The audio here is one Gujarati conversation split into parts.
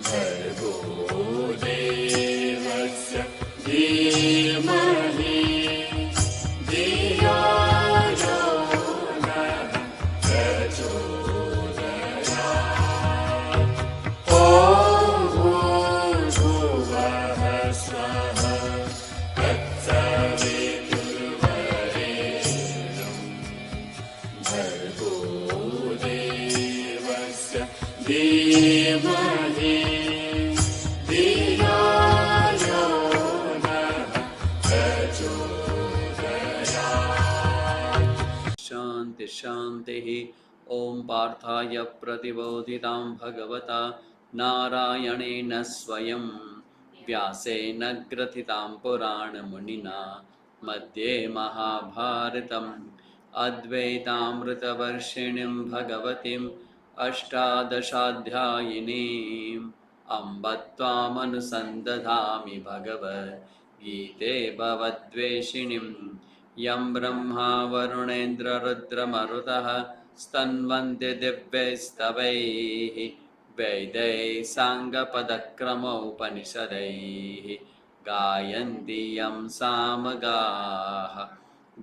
भर्गो देवस्य धीमहि धियो यो नः प्रचोदयात्। ॐ भूर्भुवः स्वः तत्सवितुर्वरेण्यं भर्गो देवस्य धीमहि धियो यो नः प्रचोदयात्। शांति शांति। ओम पार्थाय प्रतिबोधितां भगवता नारायणेन स्वयं व्यासेन ग्रथितां पुराणमुनिना मध्ये महाभारतम् अद्वैतामृतवर्षिणीं भगवतीम् अष्टादशाध्यायिनीम् अम्ब त्वामनुसन्दधामि भगवद्गीते भवद्वेषिणीम् यं ब्रह्मा वरुणेन्द्ररुद्रमरुतः स्तन्वन्ति दिव्यैस्तवैः वेदैः साङ्गपदक्रमोपनिषदैः गायन्ति यं सामगाः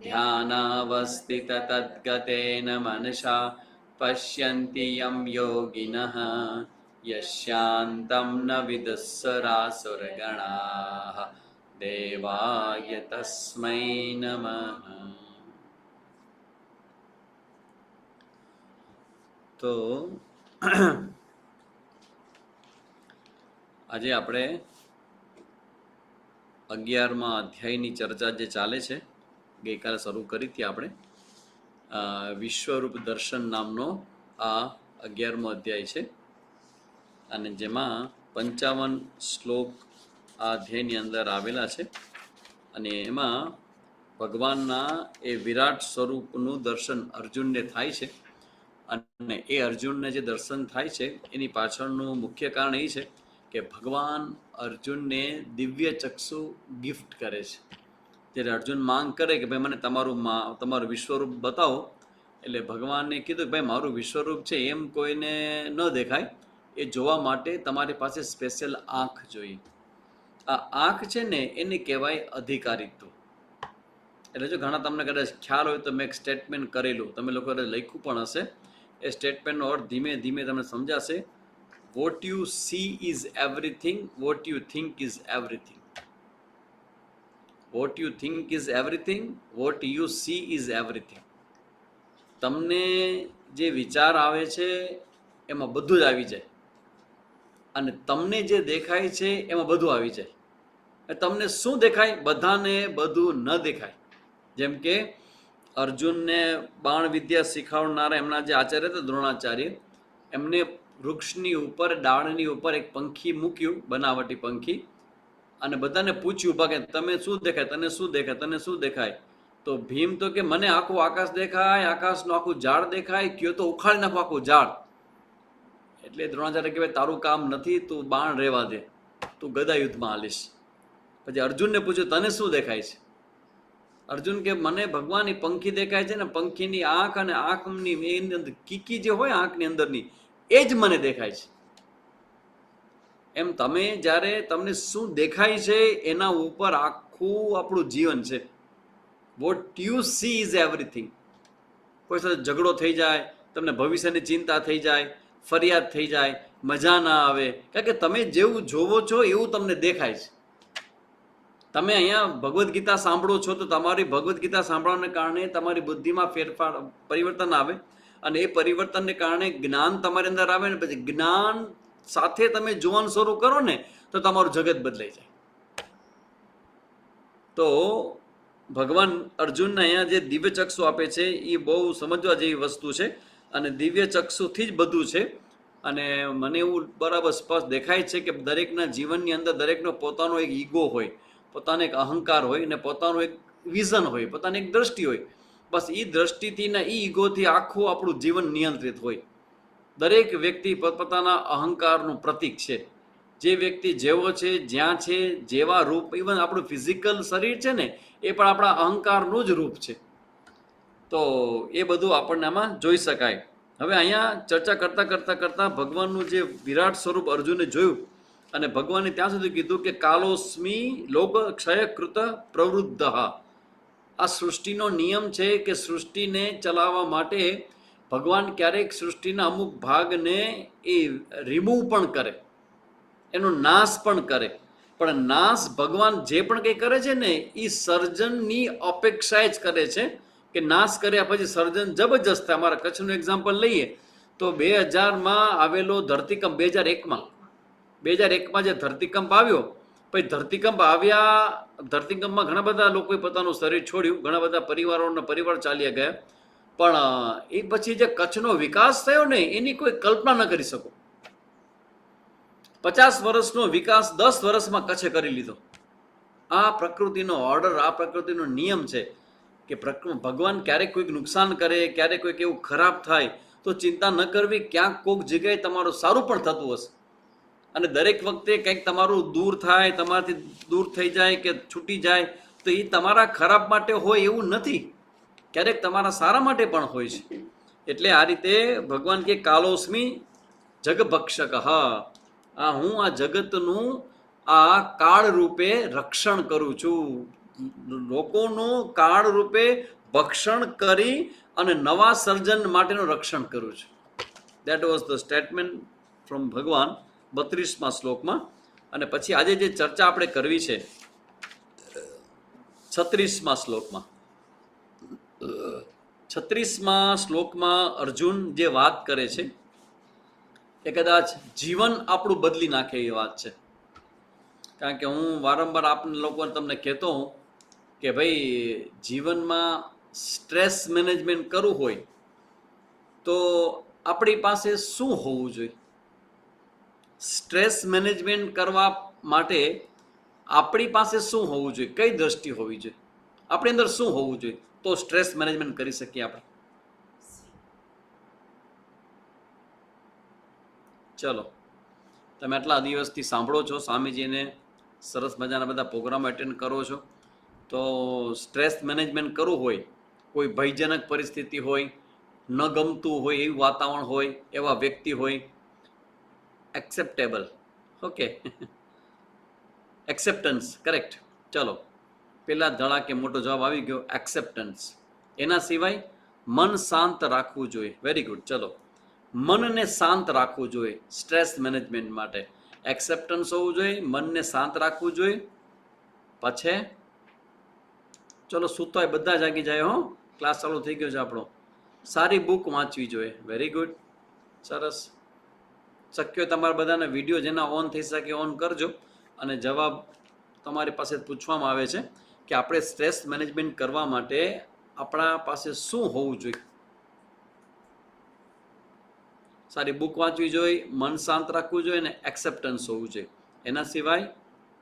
ध्यानावस्थिततद्गतेन मनसा पश्यन्ति यं योगिनः यस्यान्तं न विदुःसुरासुरगणाः देवाय तस्मै नमः। તો આજે આપણે 11મા અધ્યાયની ચર્ચા જે ચાલે છે, ગઈકાલે શરૂ કરી હતી આપણે. વિશ્વરૂપ દર્શન નામનો આ 11મો અધ્યાય છે અને જેમાં 55 શ્લોક આ અધ્યાયની અંદર આવેલા છે અને એમાં ભગવાનના એ વિરાટ સ્વરૂપનું દર્શન અર્જુનને થાય છે. અને એ અર્જુનને જે દર્શન થાય છે એની પાછળનું મુખ્ય કારણ એ છે કે ભગવાન અર્જુનને દિવ્ય ચક્ષુ ગિફ્ટ કરે છે. ત્યારે અર્જુન માંગ કરે કે ભાઈ મને તમારું વિશ્વરૂપ બતાવો, એટલે ભગવાનને કીધું કે ભાઈ મારું વિશ્વરૂપ છે એમ કોઈને ન દેખાય, એ જોવા માટે તમારી પાસે સ્પેશિયલ આંખ જોઈએ. આ આંખ છે ને એને કહેવાય અધિકારીત્વ. એટલે જો ઘણા તમને કદાચ ખ્યાલ હોય તો મેં એક સ્ટેટમેન્ટ કરેલું, તમે લોકોએ લખ્યું પણ હશે. એ સ્ટેટમેન્ટનો અર્થ ધીમે ધીમે તમને સમજાશે. What you she is everything, what you think is everything. What you think is everything, what you she is everything. તમને જે વિચાર આવે છે એમાં બધું જ આવી જાય અને તમને જે દેખાય છે એમાં બધું આવી જાય. તમને શું દેખાય? બધાને બધું ન દેખાય. જેમ કે અર્જુનને બાણ વિદ્યા શીખવાડનારા એમના જે આચાર્ય હતા દ્રોણાચાર્ય, એમને વૃક્ષની ઉપર ડાળની ઉપર એક પંખી મૂક્યું, બનાવટી પંખી, અને બધાને પૂછ્યું કે તમે શું દેખાય, તને શું દેખાય, તને શું દેખાય? તો ભીમ તો કે મને આખું આકાશ દેખાય, આકાશનું આખું ઝાડ દેખાય, કયો તો ઉખાડી નાખો આખું ઝાડ. એટલે દ્રોણાચાર્ય કહેવાય તારું કામ નથી, તું બાણ રહેવા દે, તું ગદા યુદ્ધમાં હાલીશ. પછી અર્જુનને પૂછ્યું તને શું દેખાય છે? અર્જુન કે મને ભગવાનની પંખી દેખાય છે ને, પંખીની આંખ અને આંખની એની અંદર કીકી જે હોય આંખની અંદરની એ જ મને દેખાય છે. એમ તમે જ્યારે તમને શું દેખાય છે એના ઉપર આખું આપણું જીવન છે. What you she is everything. કોઈ સાથે ઝઘડો થઈ જાય, તમને ભવિષ્યની ચિંતા થઈ જાય, ફરિયાદ થઈ જાય, મજા ના આવે, કારણ કે તમે જેવું જોવો છો એવું તમને દેખાય છે. તમે અહીંયા ભગવદ્ ગીતા સાંભળો છો તો તમારી ભગવદ્ ગીતા સાંભળવાને કારણે તમારી બુદ્ધિમાં ફેરફાર પરિવર્તન આવે અને એ પરિવર્તનને કારણે જ્ઞાન તમારી અંદર આવે ને પછી જ્ઞાન સાથે તમે જોવાનું શરૂ કરો ને તો તમારું જગત બદલાઈ જાય. તો ભગવાન અર્જુનને અહીંયા જે દિવ્ય ચક્ષુ આપે છે એ બહુ સમજવા જેવી વસ્તુ છે અને દિવ્ય ચક્ષુથી જ બધું છે. અને મને એવું બરાબર સ્પષ્ટ દેખાય છે કે દરેકના જીવનની અંદર દરેકનો પોતાનો એક ઈગો હોય, પોતાનો એક અહંકાર હોય અને પોતાનું એક વિઝન હોય, પોતાની એક દ્રષ્ટિ હોય. બસ એ દ્રષ્ટિથી ને એ ઈગોથી આખું આપણું જીવન નિયંત્રિત હોય. દરેક વ્યક્તિ પોતપોતાના અહંકારનું પ્રતીક છે. જે વ્યક્તિ જેવો છે, જ્યાં છે, જેવા રૂપ, ઇવન આપણું ફિઝિકલ શરીર છે ને એ પણ આપણા અહંકારનું જ રૂપ છે. તો એ બધું આપણને આમાં જોઈ શકાય. હવે અહીંયા ચર્ચા કરતાં ભગવાનનું જે વિરાટ સ્વરૂપ અર્જુને જોયું અને ભગવાને ત્યાં સુધી કીધું કે કાલોસ્મી લોક ક્ષય કૃત પ્રવૃદ્ધ. આ સૃષ્ટિનો નિયમ છે કે સૃષ્ટિને ચલાવવા માટે ભગવાન ક્યારેક સૃષ્ટિના અમુક ભાગને એ રિમૂવ પણ કરે, એનો નાશ પણ કરે. પણ નાશ ભગવાન જે પણ કંઈ કરે છે ને એ સર્જનની અપેક્ષાએ જ કરે છે, કે નાશ કર્યા પછી સર્જન જબરજસ્ત. અમારા કચ્છનું એક્ઝામ્પલ લઈએ તો 2000માં આવેલો ધરતીકંપ, 2001માં જે ધરતીકંપ આવ્યો, પછી ધરતીકંપ આવ્યા, ધરતીકંપમાં ઘણા બધા લોકોએ પોતાનું શરીર છોડ્યું, ઘણા બધા પરિવાર ચાલ્યા ગયા. પણ એ પછી જે કચ્છનો વિકાસ થયો ને એની કોઈ કલ્પના ન કરી શકો. 50 વર્ષનો વિકાસ 10 વર્ષમાં કચ્છે કરી લીધો. આ પ્રકૃતિનો ઓર્ડર, આ પ્રકૃતિનો નિયમ છે કે ભગવાન ક્યારેક કોઈક નુકસાન કરે, ક્યારેક કોઈક એવું ખરાબ થાય તો ચિંતા ન કરવી, ક્યાંક કોઈક જગ્યાએ તમારું સારું પણ થતું હશે. અને દરેક વખતે કંઈક તમારું દૂર થાય, તમારાથી દૂર થઈ જાય કે છૂટી જાય તો એ તમારા ખરાબ માટે હોય એવું નથી, ક્યારેક તમારા સારા માટે પણ હોય છે. એટલે આ રીતે ભગવાન કે કાલોસ્મી જગભક્ષક. આ હું આ જગતનું આ કાળ રૂપે રક્ષણ કરું છું, લોકોનું કાળ રૂપે ભક્ષણ કરી અને નવા સર્જન માટેનું રક્ષણ કરું છું. That was the statement from ભગવાન 32મા શ્લોકમાં. અને પછી આજે જે ચર્ચા આપણે કરવી છે 36મા શ્લોકમાં. 36મા શ્લોકમાં અર્જુન જે વાત કરે છે એ કદાચ જીવન આપણું બદલી નાખે એ વાત છે. કારણ કે હું વારંવાર આપને લોકોને તમને કહેતો હું કે ભાઈ જીવનમાં સ્ટ્રેસ મેનેજમેન્ટ કરવું હોય તો આપણી પાસે શું હોવું જોઈએ? સ્ટ્રેસ મેનેજમેન્ટ કરવા માટે આપણી પાસે શું હોવું જોઈએ? કઈ દ્રષ્ટિ હોવી જોઈએ? આપણી અંદર શું હોવું જોઈએ તો સ્ટ્રેસ મેનેજમેન્ટ કરી શકીએ આપણે? ચલો, તમે આટલા દિવસથી સાંભળો છો, સ્વામીજીને સરસ મજાના બધા પ્રોગ્રામ એટેન્ડ કરો છો, તો સ્ટ્રેસ મેનેજમેન્ટ કરવું હોય, કોઈ ભયજનક પરિસ્થિતિ હોય, ન ગમતું હોય એવું વાતાવરણ હોય, એવા વ્યક્તિ હોય, એક્સેપ્ટેબલ, ઓકે, એક્સેપ્ટન્સ, કરેક્ટ. ચલો, પેલા ધડાકે મોટો જવાબ આવી ગયો, એક્સેપ્ટન્સ. એના સિવાય મન શાંત રાખવું જોઈએ. Very good. ચલો, મનને શાંત રાખવું જોઈએ સ્ટ્રેસ મેનેજમેન્ટ માટે. એક્સેપ્ટન્સ હોવું જોઈએ, મનને શાંત રાખવું જોઈએ. પછી ચલો, સૂતો હોય બધા જાગી જાય. હો, ક્લાસ ચાલુ થઈ ગયો છે આપણો. સારી બુક વાંચવી જોઈએ. વેરી ગુડ, સરસ. શક્ય તમારા બધાના વિડીયો જેના ઓન થઈ શકે ઓન કરજો. અને જવાબ તમારી પાસે પૂછવામાં આવે છે કે આપણે સ્ટ્રેસ મેનેજમેન્ટ કરવા માટે આપણા પાસે શું હોવું જોઈએ. સારી બુક વાંચવી જોઈએ, મન શાંત રાખવું જોઈએ અને એક્સેપ્ટન્સ હોવું જોઈએ. એના સિવાય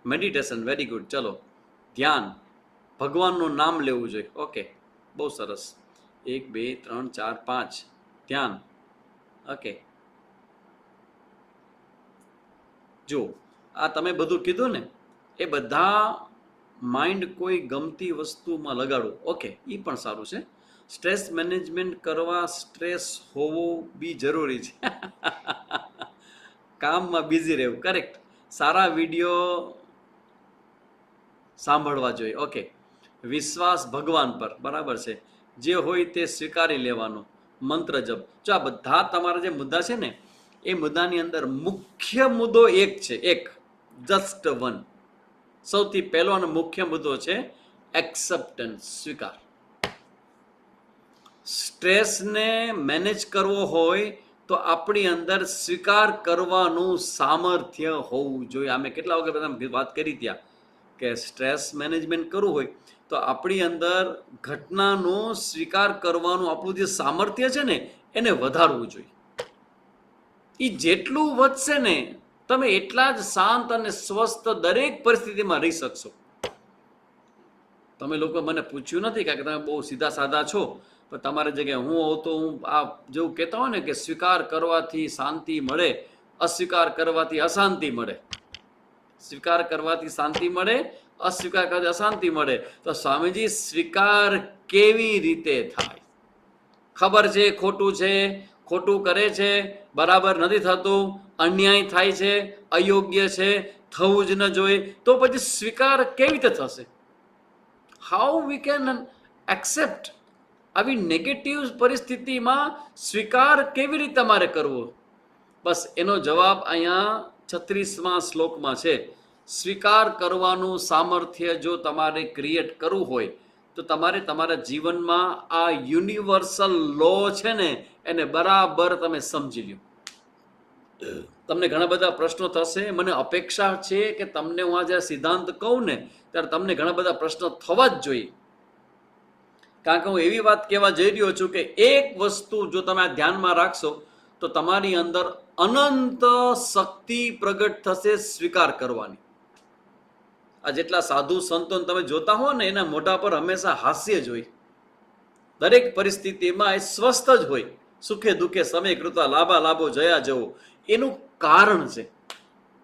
મેડિટેશન. Very good. ચલો, ધ્યાન, ભગવાનનું નામ લેવું જોઈએ. ઓકે, બહુ સરસ. 1 2 3 4 5 ધ્યાન. ઓકે, જો આ તમે બધું કીધું ને એ બધા માઇન્ડ કોઈ ગમતી વસ્તુમાં લગાડવું. ઓકે, એ પણ સારું છે. સ્ટ્રેસ મેનેજમેન્ટ કરવા સ્ટ્રેસ હોવો બી જરૂરી છે. કામમાં બિઝી રહેવું. કરેક્ટ. સારા વિડીયો સાંભળવા જોઈએ. ઓકે, વિશ્વાસ ભગવાન પર. બરાબર છે. જે હોય તે સ્વીકારી લેવાનો. મંત્ર જપ. જો આ બધા તમારા જે મુદ્દા છે ને એ મુદ્દાની અંદર મુખ્ય મુદ્દો એક છે, એક, જસ્ટ વન. સૌથી પહેલો અને મુખ્ય મુદ્દો છે એક્સેપ્ટન્સ, સ્વીકાર. સ્ટ્રેસને મેનેજ કરવો હોય તો આપણી અંદર સ્વીકાર કરવાનું સામર્થ્ય હોવું જોઈએ. અમે કેટલા વખત બધા વાત કરી ત્યાં કે સ્ટ્રેસ મેનેજમેન્ટ કરવું હોય તો આપણી અંદર ઘટનાનો સ્વીકાર કરવાનું આપણું જે સામર્થ્ય છે ને એને વધારવું જોઈએ. એ જેટલું વધશે ને તમે એટલા જ શાંત અને સ્વસ્થ દરેક પરિસ્થિતિમાં રહી શકશો. તમે લોકો મને પૂછ્યું નથી કારણ કે તમે બહુ સીધા સાધા છો, પણ તમારી જગ્યાએ હું હોઉં તો હું આ જેવું કહેતા હોય ને કે સ્વીકાર કરવાથી શાંતિ મળે, અસ્વીકાર કરવાથી અશાંતિ મળે. સ્વીકાર કરવાથી શાંતિ મળે, અસ્વીકાર કરવાથી અશાંતિ મળે. તો સ્વામીજી સ્વીકાર કેવી રીતે થાય? ખબર છે ખોટું છે, ખોટું કરે છે, બરાબર નથી થતું, અન્યાય થાય છે, અયોગ્ય છે, થવું જ ન જોઈએ, તો પછી સ્વીકાર કેવી રીતે થશે? How we can accept? આવી નેગેટિવ પરિસ્થિતિમાં સ્વીકાર કેવી રીતે અમારે કરવો? બસ એનો જવાબ અહીંયા 36મા શ્લોકમાં છે. સ્વીકાર કરવાનું સામર્થ્ય જો તમારે ક્રિએટ કરવું હોય તો તમારે તમારા જીવનમાં આ યુનિવર્સલ લો છે ને એને બરાબર તમે સમજી લો. તમને ઘણા બધા પ્રશ્નો થશે. મને અપેક્ષા છે કે તમને હું આ જ્યારે સિદ્ધાંત કહું ને ત્યારે તમને ઘણા બધા પ્રશ્નો થવા જ જોઈએ, કારણ કે હું એવી વાત કહેવા જઈ રહ્યો છું કે એક વસ્તુ જો તમે આ ધ્યાનમાં રાખશો તો તમારી અંદર અનંત શક્તિ પ્રગટ થશે સ્વીકાર કરવાની. આ જેટલા સાધુ સંતોને તમે જોતા હો ને એના મોઢા પર હંમેશા હાસ્ય જ હોય. દરેક પરિસ્થિતિમાં એ સ્વસ્થ જ હોય. સુખે દુઃખે સમય કૃતા લાભા લાભો જયા જવો. એનું કારણ છે,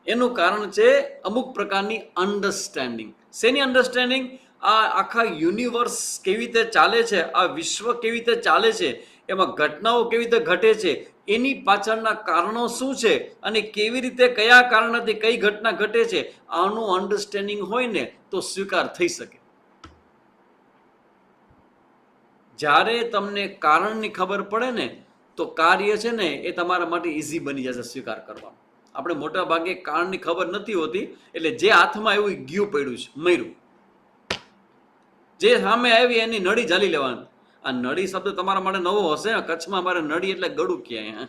એનું કારણ છે અમુક પ્રકારની અન્ડરસ્ટેન્ડિંગ. શેની અન્ડરસ્ટેન્ડિંગ? આ આખા યુનિવર્સ કેવી રીતે ચાલે છે, આ વિશ્વ કેવી રીતે ચાલે છે, એમાં ઘટનાઓ કેવી રીતે ઘટે છે, એની પાછળના કારણો શું છે અને કેવી રીતે કયા કારણથી કઈ ઘટના ઘટે છે, આનું અન્ડરસ્ટેન્ડિંગ હોય ને તો સ્વીકાર થઈ શકે. જ્યારે તમને કારણની ખબર પડે ને તો કાર્ય છે ને એ તમારા માટે ઇઝી બની જશે સ્વીકાર કરવા. આપણે મોટા ભાગે કારણની ખબર નથી હોતી, એટલે જે હાથમાં એવું ગયું પડ્યું છે, મર્યું. જે સામે આવી એની નળી ઝાલી લેવાની. આ નળી શબ્દ તમારા માટે નવો હશે. કચ્છમાં અમારે નળી એટલે ગળું ક્યાંય,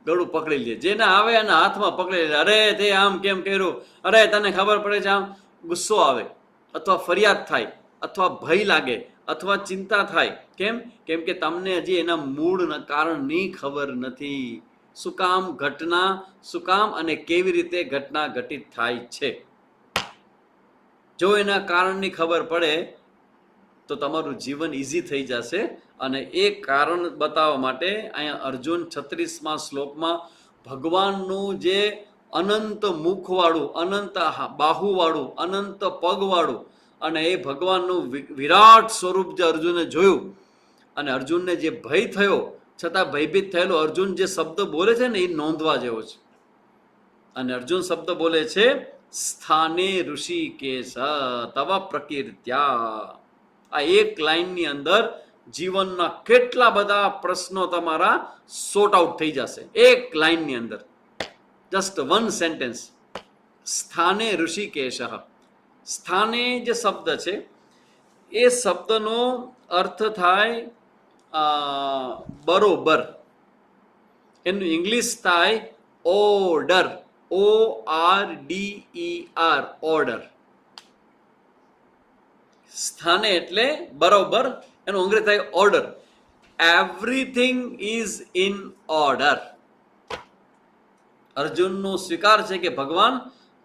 ગળું પકડી લે. જેને આવે એના હાથમાં પકડી લે. અરે તે આમ કેમ કર્યું, અરે તને ખબર પડે છે, આમ ગુસ્સો આવે અથવા ફરિયાદ થાય અથવા ભય લાગે અથવા ચિંતા થાય. કેમ? કેમ કે તમને હજી એના મૂળ કારણની ખબર નથી. શું કામ ઘટના, શું કામ અને કેવી રીતે ઘટના ઘટિત થાય છે. જો એના કારણની ખબર પડે તો તમારું જીવન ઇઝી થઈ જશે. અને એ કારણ બતાવવા માટે અહીંયા અર્જુન 36મા શ્લોકમાં ભગવાનનું જે અનંત મુખવાળું, અનંત બાહુવાળું, અનંત પગવાળું અને એ ભગવાનનું વિરાટ સ્વરૂપ જે અર્જુને જોયું અને અર્જુનને જે ભય થયો છતાં ભયભીત થયેલો અર્જુન જે શબ્દ બોલે છે ને એ નોંધવા જેવો છે. અને અર્જુન શબ્દ બોલે છે, સ્થાને ઋષિકેશ તવ પ્રકીર્ત્યા. આ એક લાઈનની અંદર જીવનના કેટલા બધા પ્રશ્નો તમારા સોર્ટ આઉટ થઈ જશે. એક લાઈનની અંદર, જસ્ટ વન સેન્ટેન્સ. સ્થાને ઋષિકેશ. સ્થાને જે શબ્દ છે એ શબ્દનો અર્થ થાય બરોબર. એનું ઇંગ્લિશ થાય ઓર્ડર. ORDER, order. સ્થાને એટલે બરોબર, એનું અંગ્રેજી થાય order. Everything is in order. અર્જુનનો સ્વીકાર છે કે ભગવાન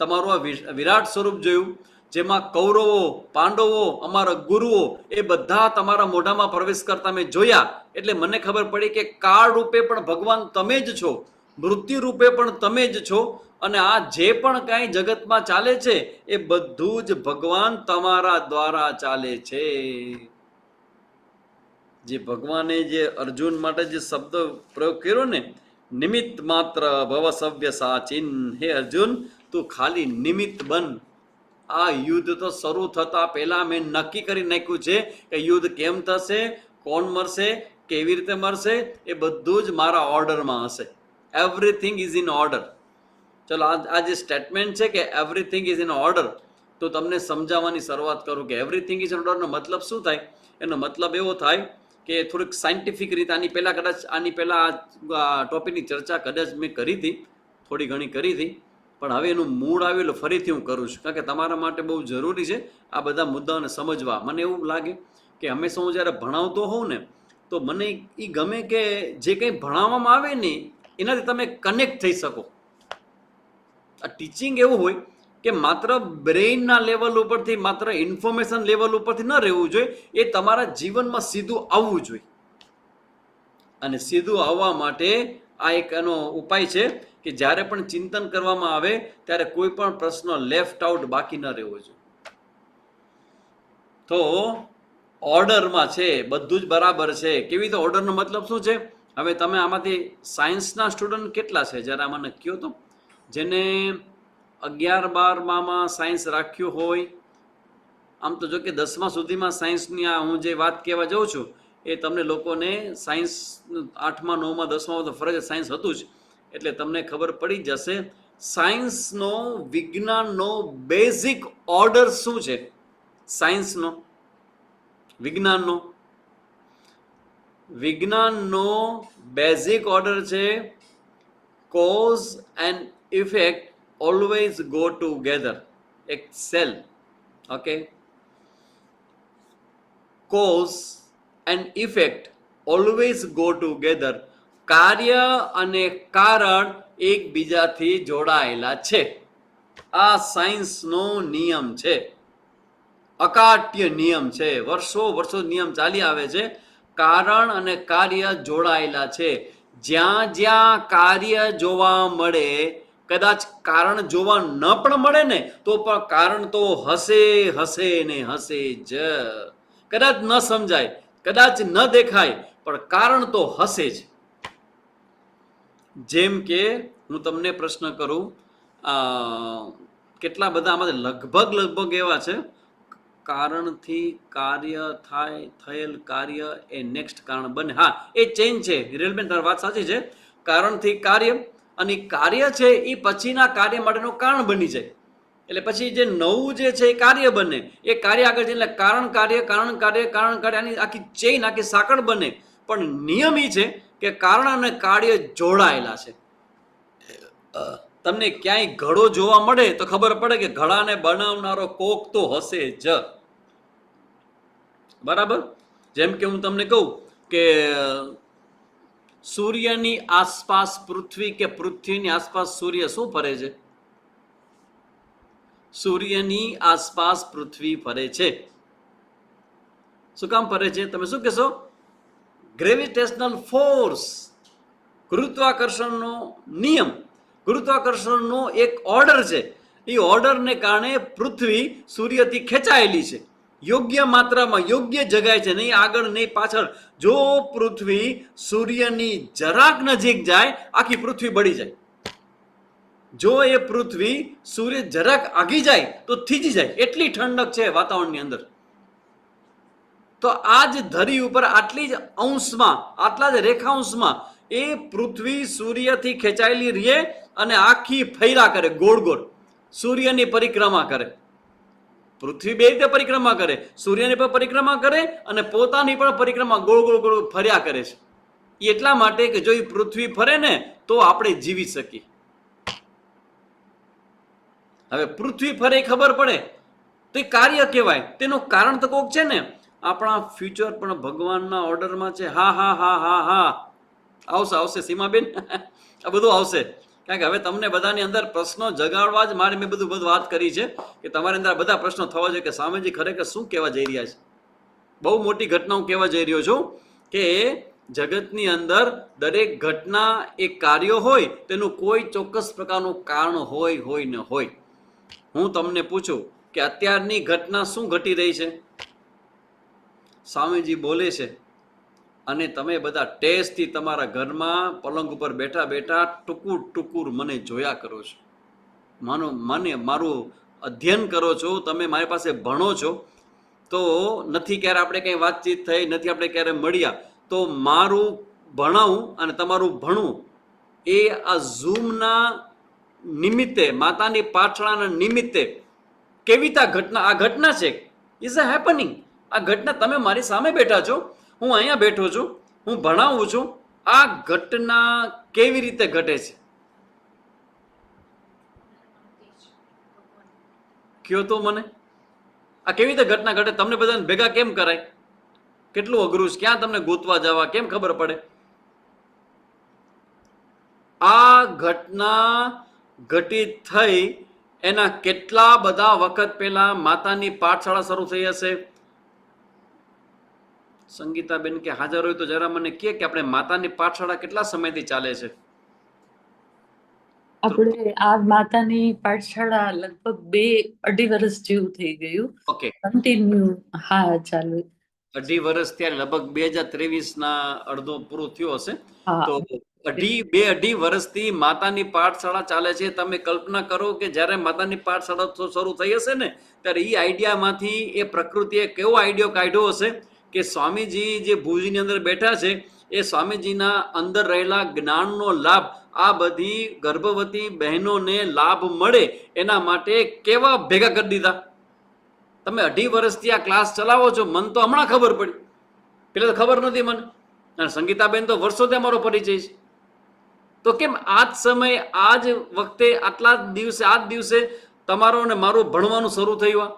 તમારું આ વિરાટ સ્વરૂપ જોયું, જેમાં કૌરવો, પાંડવો, અમારા ગુરુઓ એ બધા તમારા મોઢામાં પ્રવેશ કરતા મેં જોયા. એટલે મને ખબર પડી કે કાળ રૂપે પણ ભગવાન તમે જ છો, મૃત્યુ રૂપે પણ તમે જ છો, અને આ જે પણ કાંઈ જગતમાં ચાલે છે એ બધું જ ભગવાન તમારા દ્વારા ચાલે છે. જે ભગવાને જે અર્જુન માટે જે શબ્દ પ્રયોગ કર્યો ને, નિમિત્ત માત્ર ભવ સવ્ય સાચિન. હે અર્જુન, તું ખાલી નિમિત્ત બન. આ યુદ્ધ તો શરૂ થતા પહેલા મેં નક્કી કરી નાખ્યું છે કે યુદ્ધ કેમ થશે, કોણ મરશે, કેવી રીતે મરશે, એ બધું જ મારા ઓર્ડરમાં હશે. Everything is in order. ચલો, આ જે સ્ટેટમેન્ટ છે કે એવરીથિંગ ઇઝ ઇન ઓર્ડર, તો તમને સમજાવવાની શરૂઆત કરું કે એવરીથિંગ ઇઝ ઇન ઓર્ડરનો મતલબ શું થાય. એનો મતલબ એવો થાય કે થોડીક સાયન્ટિફિક રીતે આની પહેલાં આ ટોપિકની ચર્ચા કદાચ મેં કરી હતી, થોડી ઘણી કરી હતી, પણ હવે એનું મૂળ આવેલું ફરીથી હું કરું છું, કારણ કે તમારા માટે બહુ જરૂરી છે આ બધા મુદ્દાઓને સમજવા. મને એવું લાગે કે હંમેશા હું જ્યારે ભણાવતો હોઉં ને તો મને એ ગમે કે જે કંઈ ભણાવવામાં આવે ને એનાથી તમે કનેક્ટ થઈ શકો. આ ટીચિંગ એવું હોય કે માત્ર બ્રેઇનના લેવલ ઉપરથી, માત્ર ઇન્ફોર્મેશન લેવલ ઉપરથી ન રહેવું જોઈએ, એ તમારા જીવનમાં સીધું આવવું જોઈએ. અને સીધું આવવા માટે આ એક એનો ઉપાય છે કે જ્યારે પણ ચિંતન કરવામાં આવે ત્યારે કોઈ પણ પ્રશ્ન લેફ્ટ આઉટ બાકી ન રહેવો જોઈએ. તો ઓર્ડરમાં છે, બધું જ બરાબર છે. કેવી રીતે ઓર્ડરનો મતલબ શું છે? હવે તમે આમાંથી સાયન્સના સ્ટુડન્ટ કેટલા છે જરા મને કહો તો, જેને 11, 12માં સાયન્સ રાખ્યું હોય? આમ તો જો કે 10મા સુધીમાં સાયન્સની આ હું જે વાત કહેવા જાઉં છું એ તમને લોકોને સાયન્સ 8મા, 9મા, 10મામાં તો ફરજ સાયન્સ હતું જ, એટલે તમને ખબર પડી જશે સાયન્સનો, વિજ્ઞાનનો બેઝિક ઓર્ડર શું છે. સાયન્સનો, વિજ્ઞાનનો બેઝિક ઓર્ડર છે cause and effect always go together. એક સેલ, okay, cause and effect always go together. કાર્ય અને કારણ એકબીજાથી જોડાયેલા છે. આ સાયન્સનો નિયમ છે, અકાટ્ય નિયમ છે, વર્ષો નિયમ ચાલી આવે છે. કારણ અને કાર્ય જોડાયેલા છે. જ્યાં જ્યાં કાર્ય જોવા મળે, કદાચ કારણ જોવા ન પણ મળે ને તો પણ કારણ તો હશે ને હશે જ. કદાચ ન સમજાય, કદાચ ન દેખાય, પણ કારણ તો હશે જ. જેમ કે હું તમને પ્રશ્ન કરું, કેટલા બધા આમાં લગભગ એવા છે, કારણથી કાર્ય થાય, થયેલ કાર્ય એ નેક્સ્ટ કારણ બને. હા, એ ચેન્જ છે. હિરેલબેન તારી વાત સાચી છે. કારણથી કાર્ય, અને કાર્ય છે એ પછીના કાર્ય માટેનું કારણ બની જાય. એટલે પછી જે નવું જે છે એ કાર્ય બને, એ કાર્ય આગળ જાય એટલે કારણ કાર્ય આની આખી ચેઇન, આખી સાંકળ બને. પણ નિયમ એ છે કે કારણ અને કાર્ય જોડાયેલા છે. તમને ક્યાંય ઘડો જોવા મળે તો ખબર પડે કે ઘડાને બનાવનારો કોક તો હશે જ. બરાબર? જેમ કે હું તમને કહું કે સૂર્યની આસપાસ પૃથ્વી કે પૃથ્વીની આસપાસ સૂર્ય શું ફરે છે? સૂર્યની આસપાસ પૃથ્વી ફરે છે. શું કામ ફરે છે? તમે શું કહેશો? ગ્રેવિટેશનલ ફોર્સ, ગુરુત્વાકર્ષણનો નિયમ, ગુરુત્વાકર્ષણનો એક ઓર્ડર છે. એ ઓર્ડરને કારણે પૃથ્વી સૂર્યથી ખેંચાયેલી છે. યોગ્ય માત્રામાં, યોગ્ય જગ્યાએ છે, નહીં આગળ નહીં પાછળ. જો પૃથ્વી સૂર્યની જરાક નજીક જાય, આખી પૃથ્વી બળી જાય. જો એ પૃથ્વી સૂર્ય જરાક આગી જાય તો થીજી જાય, એટલી ઠંડક છે વાતાવરણની અંદર. તો આ જ ધરી ઉપર આટલી જ અંશમાં, આટલા જ રેખાંશમાં એ પૃથ્વી સૂર્યથી ખેંચાયેલી રહે અને આખી ફૈરા કરે, ગોળ ગોળ સૂર્યની પરિક્રમા કરે. પૃથ્વી બે રીતે પરિક્રમા કરે, સૂર્યની પણ પરિક્રમા કરે અને પોતાની પણ પરિક્રમા ગોળ ગોળ ગોળ ફર્યા કરે છે. એટલા માટે કે જો એ પૃથ્વી ફરે ને તો આપણે જીવી શકીએ. હવે પૃથ્વી ફરે ખબર પડે તો એ કાર્ય કહેવાય. તેનું કારણ તો કોક છે ને. આપણા ફ્યુચર પણ ભગવાનના ઓર્ડરમાં છે. હા, આવશે સીમાબેન, આ બધું આવશે. કારણ કે હવે તમને બધાની અંદર પ્રશ્નો જગાડવા જ મારે મેં બધું વાત કરી છે કે તમારી અંદર બધા પ્રશ્નો થવા જોઈએ કે સ્વામીજી ખરેખર શું કહેવા જઈ રહ્યા છે. બહુ મોટી ઘટના હું કહેવા જઈ રહ્યો છું કે જગતની અંદર દરેક ઘટના એક કાર્ય હોય, તેનું કોઈ ચોક્કસ પ્રકારનું કારણ હોય ને હોય. હું તમને પૂછું કે અત્યારની ઘટના શું ઘટી રહી છે? સ્વામીજી બોલે છે અને તમે બધા ટેસ્ટથી તમારા ઘરમાં પલંગ ઉપર બેઠા બેઠા ટુકુર મને જોયા કરો છો. મારું અધ્યયન કરો છો, તમે મારી પાસે ભણો છો. તો નથી ક્યારે આપણે કંઈ વાતચીત થઈ, નથી આપણે ક્યારે મળ્યા, તો મારું ભણાવું અને તમારું ભણવું એ આ ઝૂમના નિમિત્તે, માતાની પાઠશાળાના નિમિત્તે કેવીતા ઘટના, આ ઘટના છે. Is a happening. આ ઘટના, તમે મારી સામે બેઠા છો, હું અહીંયા બેઠો છું, હું ભણાવું છું. આ ઘટના કેવી રીતે ઘટે છે? કયો તો મને, આ કેવી રીતે ઘટના ઘટે? તમને બધાને ભેગા કેમ કરાય? કેટલું અઘરું છે? ક્યાં તમને ગોતવા જવા? કેમ ખબર પડે? આ ઘટના ઘટિત થઈ એના કેટલા બધા વખત પહેલા માતાની પાઠશાળા શરૂ થઈ હશે? સંગીતાબેન કે હાજર હોય તો જરા મને કહે કે આપણે માતાની પાઠશાળા કેટલા સમયથી ચાલે છે? આપણે આ માતાની પાઠશાળા લગભગ 2-2.5 વર્ષ જેવું થઈ ગયું. ઓકે, કન્ટિન્યુ હા ચાલુ. 2.5 વર્ષ ત્યારે લગભગ 2023 અડધો પૂરું થયો હશે. હા. તો 2.5 વર્ષથી માતાની પાઠશાળા ચાલે છે. તમે કલ્પના કરો કે જ્યારે માતાની પાઠશાળા શરૂ થઈ હશે ને ત્યારે એ આઈડિયામાંથી એ પ્રકૃતિએ કેવો આઈડિયો કાઢ્યો હશે કે સ્વામીજી જે ભુજની અંદર બેઠા છે એ સ્વામીજીના અંદર રહેલા જ્ઞાનનો લાભ આ બધી ગર્ભવતી બહેનોને લાભ મળે એના માટે કેવા ભેગા કરી દીધા. તમે 2.5 વર્ષથી આ ક્લાસ ચલાવો છો, મન તો હમણાં ખબર પડી, પેલા તો ખબર નથી મને. અને સંગીતાબેન તો વર્ષોથી અમારો પરિચય છે. તો કેમ આ જ સમયે આ જ વખતે આટલા દિવસે આ જ દિવસે તમારો ને મારું ભણવાનું શરૂ થયું?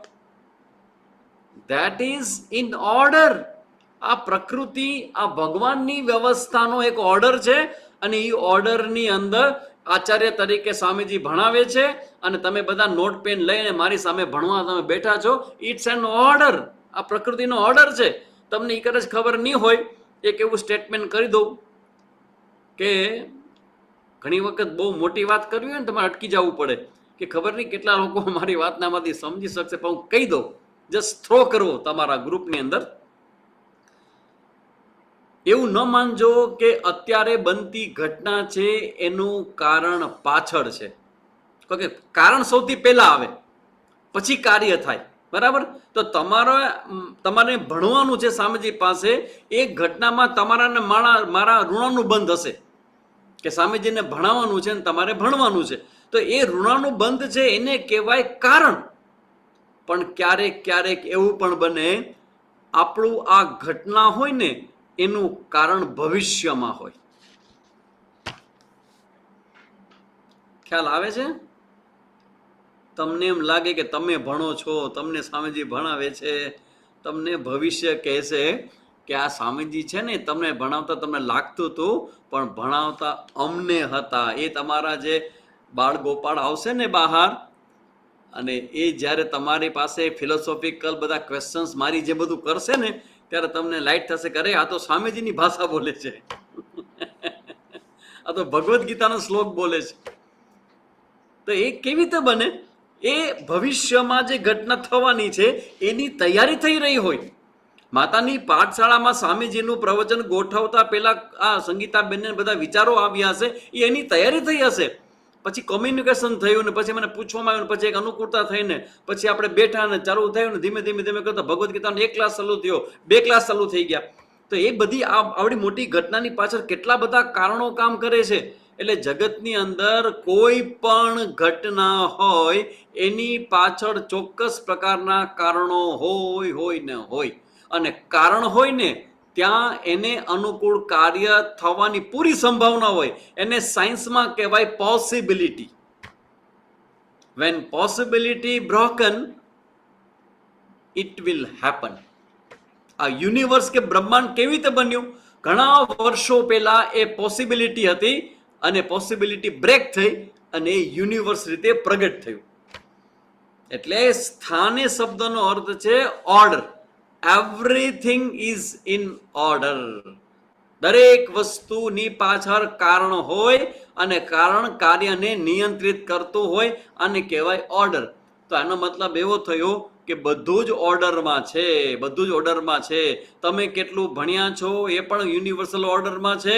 That is in order. આ પ્રકૃતિ, આ ભગવાનની વ્યવસ્થાનો એક ઓર્ડર છે અને એ ઓર્ડરની અંદર આચાર્ય તરીકે સ્વામીજી ભણાવે છે અને તમે બધા નોટ પેન લઈને મારી સામે ભણવા તમે બેઠા છો. It's an order. આ પ્રકૃતિનો ઓર્ડર છે. તમને એ કદાચ ખબર નહીં હોય, એક એવું સ્ટેટમેન્ટ કરી દઉં કે ઘણી વખત બહુ મોટી વાત કરવી હોય ને તમારે અટકી જવું પડે કે ખબર નહીં કેટલા લોકો મારી વાતનામાંથી સમજી શકશે, પણ હું કહી દઉં, જસ્ટ થ્રો કરવો તમારા ગ્રુપની અંદર. એવું ન માનજો કે અત્યારે બનતી ઘટના છે એનું કારણ પાછળ છે. ઓકે, કારણ સૌથી પહેલા આવે, પછી કાર્ય થાય. બરાબર? તો તમારે ભણવાનું છે સ્વામીજી પાસે. એક ઘટનામાં તમારા ને મારા ઋણાનુબંધ હશે કે સ્વામીજીને ભણાવવાનું છે ને તમારે ભણવાનું છે. તો એ ઋણાનુબંધ છે એને કહેવાય કારણ. પણ ક્યારેક ક્યારેક એવું પણ બને આપણું આ ઘટના હોય ને એનું કારણ ભવિષ્યમાં હોય. ખ્યાલ આવે છે? તમને એમ લાગે કે તમે ભણો છો, તમને સ્વામીજી ભણાવે છે, તમને ભવિષ્ય કહેશે કે આ સ્વામીજી છે ને તમને ભણાવતા તમને લાગતું હતું પણ ભણાવતા અમને હતા. એ તમારા જે બાળ ગોપાળ આવશે ને બહાર અને એ જ્યારે તમારી પાસે ફિલોસોફિકલ બધા ક્વેશ્ચન્સ મારી જે બધું કરશે ને ત્યારે તમને લાઈટ થશે કે અરે આ તો સ્વામીજીની ભાષા બોલે છે, આ તો ભગવદ્ ગીતાનો શ્લોક બોલે છે. તો એ કેવી રીતે બને? એ ભવિષ્યમાં જે ઘટના થવાની છે એની તૈયારી થઈ રહી હોય. માતાની પાઠશાળામાં સ્વામીજીનું પ્રવચન ગોઠવતા પહેલા આ સંગીતાબેનને બધા વિચારો આવ્યા હશે, એ એની તૈયારી થઈ હશે. પછી કોમ્યુનિકેશન થયું ને પછી મને પૂછવામાં આવ્યું, પછી એક અનુકૂળતા થઈને પછી આપણે બેઠા ને ચાલુ થયું ને ધીમે ધીમે ધીમે કરતા ભગવદ્ ગીતાનો 1 ક્લાસ ચાલુ થયો, 2 ક્લાસ ચાલુ થઈ ગયા. તો એ બધી આવડી મોટી ઘટનાની પાછળ કેટલા બધા કારણો કામ કરે છે. એટલે જગતની અંદર કોઈ પણ ઘટના હોય એની પાછળ ચોક્કસ પ્રકારના કારણો હોય ને હોય. અને કારણ હોય ને ત્યાં એને અનુકૂળ કાર્ય થવાની પૂરી સંભાવના હોય. એને સાયન્સમાં કહેવાય possibility. When possibility broken it will happen. આ યુનિવર્સ કે બ્રહ્માંડ કેવી રીતે બન્યું? ઘણા વર્ષો પહેલા એ પોસિબિલિટી હતી અને પોસિબિલિટી બ્રેક થઈ અને એ યુનિવર્સ રીતે પ્રગટ થયું. એટલે સ્થાને શબ્દનો અર્થ છે order. Everything is in order. દરેક વસ્તુની પાછળ કારણ હોય અને કારણ કાર્યને નિયંત્રિત કરતું હોય અને કહેવાય ઓર્ડર. તો આનો મતલબ એવો થયો કે બધું જ ઓર્ડરમાં છે, બધું જ ઓર્ડરમાં છે. તમે કેટલું ભણ્યા છો એ પણ યુનિવર્સલ ઓર્ડરમાં છે.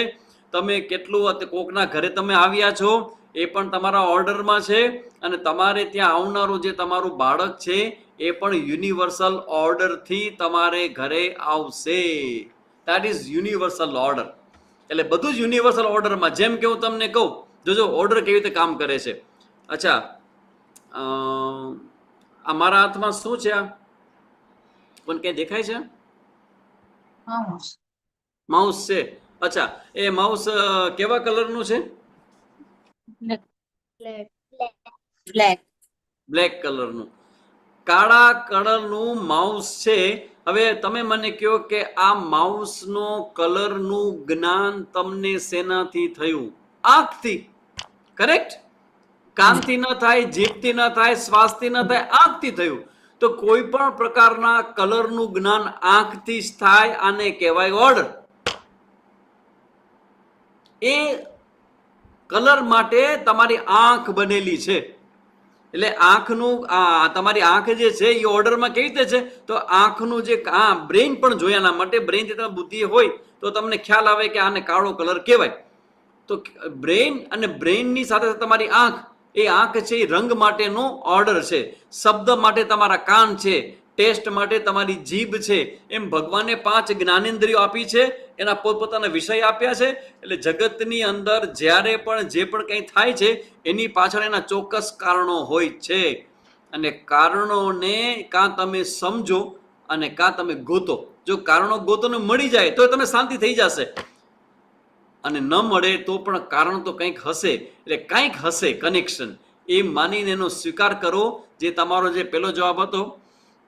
તમે કેટલું કોકના ઘરે તમે આવ્યા છો એ પણ તમારા ઓર્ડરમાં છે. અને તમારે ત્યાં આવનારું જે તમારું બાળક છે એ પણ યુનિવર્સલ ઓર્ડરથી તમારે ઘરે આવશે. That is universal order. એટલે બધું જ યુનિવર્સલ ઓર્ડરમાં. જેમ કે હું તમને કહું, જોજો ઓર્ડર કેવી રીતે કામ કરે છે. અચ્છા, આ મારા હાથમાં શું છે? આ પણ ક્યાંય દેખાય છે? માઉસ છે. અચ્છા, એ માઉસ કેવા કલરનું છે? બ્લેક કલરનું. કાળા કલરનું માઉસ છે. હવે તમે મને કહો કે આ માઉસનો કલરનું જ્ઞાન તમને શેનાથી થયું? આંખથી. કરેક્ટ? કાનથી ન થાય, જીભથી ન થાય, શ્વાસથી ન થાય, આંખથી થયું. તો કોઈ પણ પ્રકારના કલરનું જ્ઞાન આંખથી જ થાય. આને કહેવાય ઓર્ડર. એ કલર માટે તમારી આંખ બનેલી છે. એટલે આંખનું તમારી આંખ જે છે એ ઓર્ડરમાં કેવી રીતે છે? તો આંખનું જે બ્રેઇન પણ જોઈએ એના માટે. બ્રેઇનથી તમે બુદ્ધિ હોય તો તમને ખ્યાલ આવે કે આને કાળો કલર કહેવાય. તો બ્રેઇન અને બ્રેઇનની સાથે તમારી આંખ, એ આંખ છે એ રંગ માટેનો ઓર્ડર છે, શબ્દ માટે તમારા કાન છે, ટેસ્ટ માટે તમારી જીભ છે. એમ ભગવાને 5 જ્ઞાનેન્દ્રિયો આપી છે, એના પોતપોતાના વિષય આપ્યા છે. એટલે જગતની અંદર જ્યારે પણ જે પણ કંઈ થાય છે એની પાછળ એના ચોક્કસ કારણો હોય છે. અને કારણોને કાં તમે સમજો અને કાં તમે ગોતો. જો કારણો ગોતો ને મળી જાય તો તમે શાંતિ થઈ જશે, અને ન મળે તો પણ કારણ તો કંઈક હશે. એટલે કંઈક હશે કનેક્શન, એ માનીને એનો સ્વીકાર કરો. જે તમારો જે પહેલો જવાબ હતો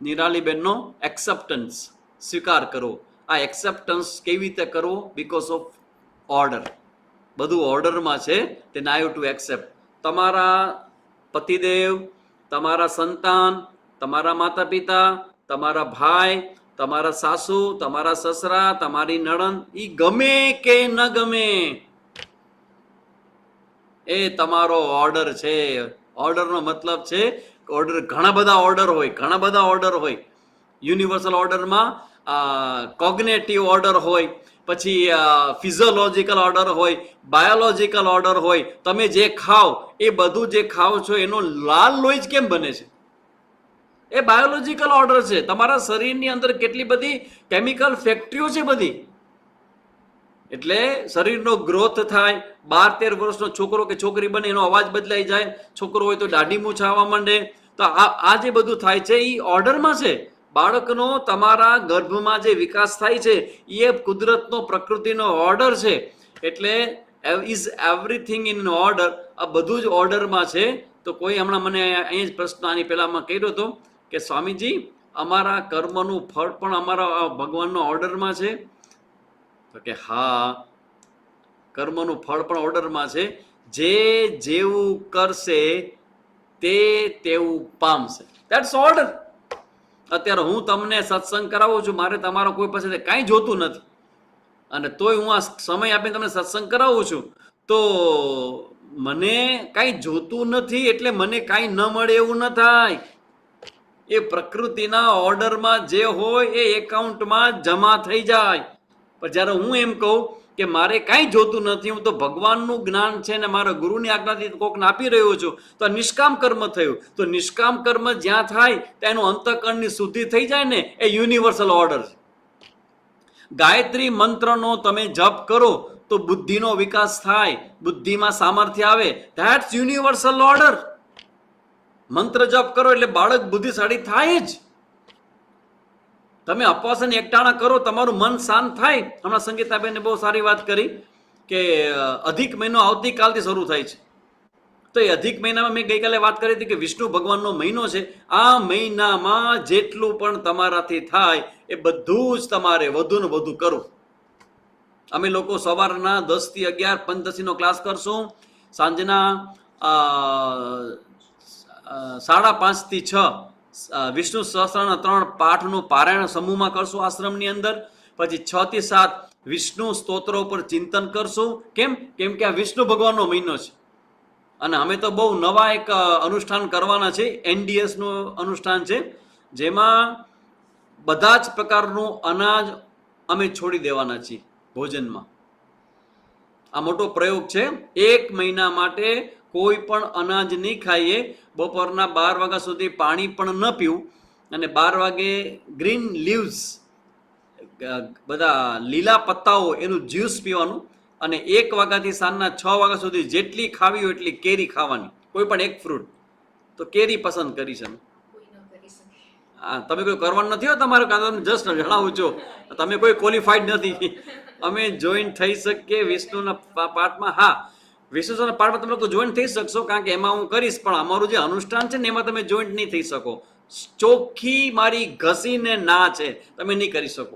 નિરાલીબેનનો, એક્સેપ્ટન્સ, સ્વીકાર કરો. આ એક્સેપ્ટન્સ કેવી રીતે કરવો? Because of order. બધું ઓર્ડરમાં છે. તેને આઈ હેવ ટુ એક્સેપ્ટ. તમારા પતિદેવ, તમારા સંતાન, તમારા માતા પિતા, તમારા ભાઈ, તમારા સાસુ, તમારા સસરા, તમારી નણંદ, એ ગમે કે ન ગમે, એ તમારો ઓર્ડર છે. ઓર્ડરનો મતલબ છે ઓર્ડર, ઘણા બધા ઓર્ડર હોય, ઘણા બધા ઓર્ડર હોય. યુનિવર્સલ ઓર્ડરમાં કોગ્નેટિવ ઓર્ડર હોય, પછી ફિઝિયોલોજીકલ ઓર્ડર હોય, બાયોલોજીકલ ઓર્ડર હોય. તમે જે ખાઓ એ બધું જે ખાઓ છો એનો લાલ લોહી જ કેમ બને છે? એ બાયોલોજીકલ ઓર્ડર છે. તમારા શરીરની અંદર કેટલી બધી કેમિકલ ફેક્ટરીઓ છે બધી. એટલે શરીરનો ગ્રોથ થાય. 12-13 વર્ષનો છોકરો કે છોકરી બને, એનો અવાજ બદલાઈ જાય. છોકરો હોય તો દાઢી મૂછ આવવા માંડે. તો આ જે બધું થાય છે એ ઓર્ડરમાં છે. બાળકનો તમારા ગર્ભમાં જે વિકાસ થાય છે એ કુદરતનો, પ્રકૃતિનો ઓર્ડર છે. એટલે ઇઝ એવરીથિંગ ઇન ઓર્ડર. આ બધું જ ઓર્ડરમાં છે. તો કોઈ હમણાં મને અહીં જ પ્રશ્ન આની પહેલામાં કર્યો હતો કે સ્વામીજી, અમારા કર્મનું ફળ પણ અમારા ભગવાનનો ઓર્ડરમાં છે? તો કે હા, કર્મનું ફળ પણ ઓર્ડરમાં છે. જે જેવું કરશે તે તેવું પામશે. That's order. અત્યારે હું તમને સત્સંગ કરાવું છું, મારે તમારો કોઈ પાસેથી કાંઈ જોતું નથી, અને તોય હું આ સમય આપીને તમને સત્સંગ કરાવું છું. તો મને કાંઈ જોતું નથી એટલે મને કાંઈ ન મળે એવું ન થાય. એ પ્રકૃતિના ઓર્ડરમાં જે હોય એ એકાઉન્ટમાં જમા થઈ જાય. પણ જ્યારે હું એમ કહું કે મારે કાંઈ જોતું નથી, હું તો ભગવાનનું જ્ઞાન છે ને મારા ગુરુની આજ્ઞાથી કોકને આપી રહ્યો છું, તો આ નિષ્કામ કર્મ થયું. તો નિષ્કામ કર્મ જ્યાં થાય ત્યાં એનું અંતઃકરણની શુદ્ધિ થઈ જાય ને, એ યુનિવર્સલ ઓર્ડર છે. ગાયત્રી મંત્રનો તમે જપ કરો તો બુદ્ધિનો વિકાસ થાય, બુદ્ધિમાં સામર્થ્ય આવે. That's universal order. મંત્ર જપ કરો એટલે બાળક બુદ્ધિશાળી થાય જ. તમે અપવાસન એકટાણા કરો, તમારું મન શાંત થાય. હમણાં સંગીતાબેને બહુ સારી વાત કરી કે અધિક મહિનો આવતીકાલથી શરૂ થાય છે. તો એ અધિક મહિનામાં મેં ગઈકાલે વાત કરી હતી કે વિષ્ણુ ભગવાનનો મહિનો છે. આ મહિનામાં જેટલું પણ તમારાથી થાય એ બધું જ તમારે વધુ ને વધુ કરવું. અમે લોકો સવારના 10 થી 11 પંચદશીનો ક્લાસ કરશું, સાંજના 5:30 થી 6 વિષ્ણુ સહસ્ત્રના 3 પાઠનું પારાયણ સમૂહમાં કરશું આશ્રમની અંદર. પછી 6 થી 7 વિષ્ણુ સ્તોત્રો પર ચિંતન કરશું. કેમ કે આ વિષ્ણુ ભગવાનનો મહિનો છે. અને અમે તો બહુ નવા એક અનુષ્ઠાન કરવાના છે, NDS નું અનુષ્ઠાન છે, જેમાં બધા જ પ્રકારનું અનાજ અમે છોડી દેવાના છીએ ભોજનમાં. આ મોટો પ્રયોગ છે. 1 મહિના માટે કોઈ પણ અનાજ નહીં ખાઈએ. બપોરના 12 વાગ્યા સુધી પાણી પણ ન પીવું, અને 12 વાગે ગ્રીન લીવ્સ, બધા લીલા પત્તાઓ, એનું જ્યુસ પીવાનું. અને 1 વાગ્યાથી સાંજના 6 વાગ્યા સુધી જેટલી ખાવી હોય એટલી કેરી ખાવાની, કોઈ પણ એક ફ્રૂટ. તો કેરી પસંદ કરી છે. હા, તમે કોઈ કરવાનું નથી હો તમારે, તમે જસ્ટ જણાવું છો, તમે કોઈ ક્વોલિફાઈડ નથી. અમે જોઈન થઈ શકીએ વિષ્ણુના પાઠમાં. હા, વિષ્ણુના પાઠમાં તમે લોકો જોઈન થઈ શકશો, કારણ કે એમાં હું કરીશ. પણ અમારું જે અનુષ્ઠાન છે ને એમાં તમે જોઈન્ટ નહીં થઈ શકો. ચોખ્ખી મારી ઘસીને ના છે, તમે નહીં કરી શકો.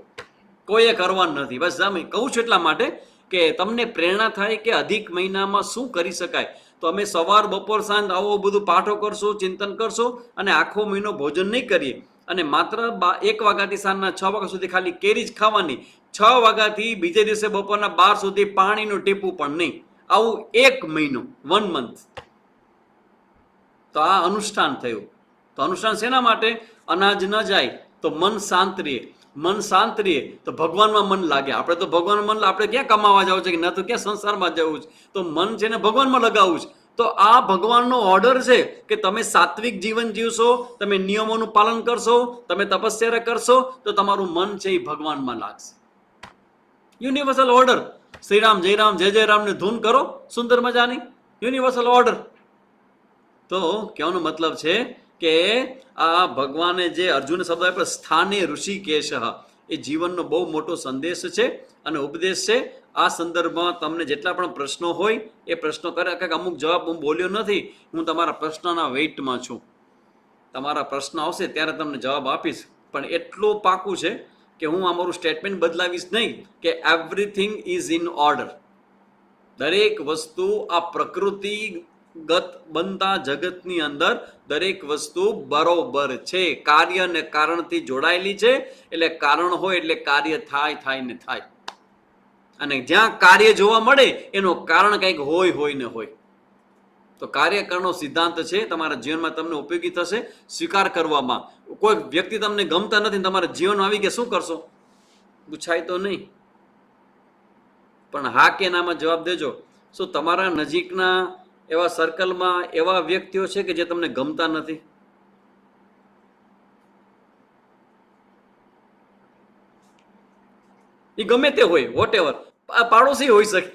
કોઈએ કરવાનું નથી. બસ અમે કહું છું એટલા માટે કે તમને પ્રેરણા થાય કે અધિક મહિનામાં શું કરી શકાય. તો અમે સવાર, બપોર, સાંજ આવો બધું પાઠો કરશું, ચિંતન કરશું, અને આખો મહિનો ભોજન નહીં કરીએ. અને માત્ર 1 વાગ્યાથી સાંજના 6 વાગ્યા સુધી ખાલી કેરી જ ખાવાની. 6 વાગ્યાથી બીજે દિવસે બપોરના 12 સુધી પાણીનું ટીપું પણ નહીં. આવું 1 મહિનો, 1 મંથ. તો આ અનુષ્ઠાન થયું. તો અનુષ્ઠાન શેના માટે? અનાજ ન જાય તો મન શાંત રહે, મન શાંત રહે તો ભગવાનમાં મન લાગે. આપણે તો ભગવાનમાં મન, આપણે ક્યાં કમાવા જવું છે કે ના તો ક્યાં સંસારમાં જવું છે, તો મન છે ને ભગવાનમાં લગાવવું છે. તો આ ભગવાનનો ઓર્ડર છે કે તમે સાત્વિક જીવન જીવશો, તમે નિયમોનું પાલન કરશો, તમે તપસ્યા કરશો તો તમારું મન છે એ ભગવાનમાં લાગશે. Universal order. શ્રીરામ જયરામ જય જય રામ ને ધૂન કરો સુંદર મજાની, યુનિવર્સલ ઓર્ડર. તો કહેવાનો મતલબ છે કે આ ભગવાને જે અર્જુન શબ્દ આપ્યો સ્થાને ઋષિકેશ, એ જીવનનો બહુ મોટો સંદેશ છે અને ઉપદેશ છે. આ સંદર્ભમાં તમને જેટલા પણ પ્રશ્નો હોય એ પ્રશ્નો કરે. કંઈક અમુક જવાબ હું બોલ્યો નથી, હું તમારા પ્રશ્નના વેઇટમાં છું. તમારા પ્રશ્ન આવશે ત્યારે તમને જવાબ આપીશ. પણ એટલું પાકું છે કે હું અમારું સ્ટેટમેન્ટ બદલાવીશ નહીં કે એવરીથિંગ ઇઝ ઇન ઓર્ડર. દરેક વસ્તુ આ પ્રકૃતિગત બનતા જગતની અંદર દરેક વસ્તુ બરોબર છે. કાર્ય ને કારણથી જોડાયેલી છે. એટલે કારણ હોય એટલે કાર્ય થાય ને થાય. અને જ્યાં કાર્ય જોવા મળે એનું કારણ કંઈક હોય ને હોય. તો કાર્યકરણનો સિદ્ધાંત છે તમારા જીવનમાં તમને ઉપયોગી થશે સ્વીકાર કરવામાં. કોઈ વ્યક્તિ તમને ગમતા નથી, તમારા જીવનમાં આવી ગયા, શું કરશો? પૂછાય તો નહીં, પણ હા કે નામાં જવાબ દેજો. શું તમારા નજીકના એવા સર્કલમાં એવા વ્યક્તિઓ છે કે જે તમને ગમતા નથી? એ ગમે તે હોય, વોટ એવર, પાડોશી હોઈ શકે,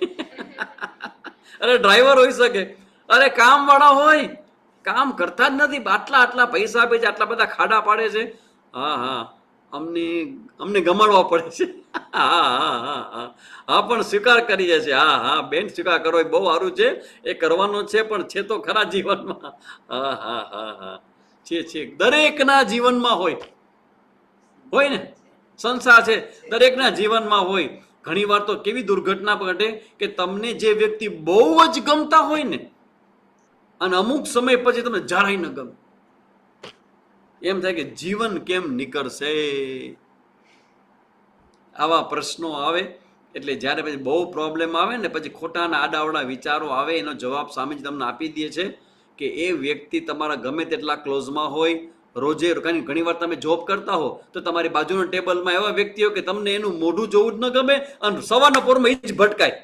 અરે ડ્રાઈવર હોઈ શકે, અરે કામ વાળા હોય, કામ કરતા જ નથી, આટલા પૈસા આપે છે, આટલા બધા ખાડા પાડે છે, હા અમને ગમાડવા પડે છે, હા પણ સ્વીકાર કરીએ છીએ, હા બેન સ્વીકાર કરો, એ બહુ સારું છે, એ કરવાનો છે, પણ છે તો ખરા જીવનમાં. હા છે દરેકના જીવનમાં હોય ને, સંસાર છે દરેકના જીવનમાં હોય. ઘણી વાર તો કેવી દુર્ઘટના ઘટે કે તમને જે વ્યક્તિ બહુ જ ગમતા હોય ને અને અમુક સમય પછી તમને જરાય ન ગમે, એમ થાય કે જીવન કેમ નીકળશે. આવા પ્રશ્નો આવે એટલે જ્યારે પછી બહુ પ્રોબ્લેમ આવે ને, પછી ખોટાના આડાવડા વિચારો આવે, એનો જવાબ સામે જ તમને આપી દે છે કે એ વ્યક્તિ તમારા ગમે તેટલા ક્લોઝમાં હોય, રોજે ઘણી વાર તમે જોબ કરતા હો તો તમારી બાજુના ટેબલમાં એવા વ્યક્તિઓ કે તમને એનું મોઢું જોવું જ ન ગમે અને સવારના પોરમાં એ જ ભટકાય.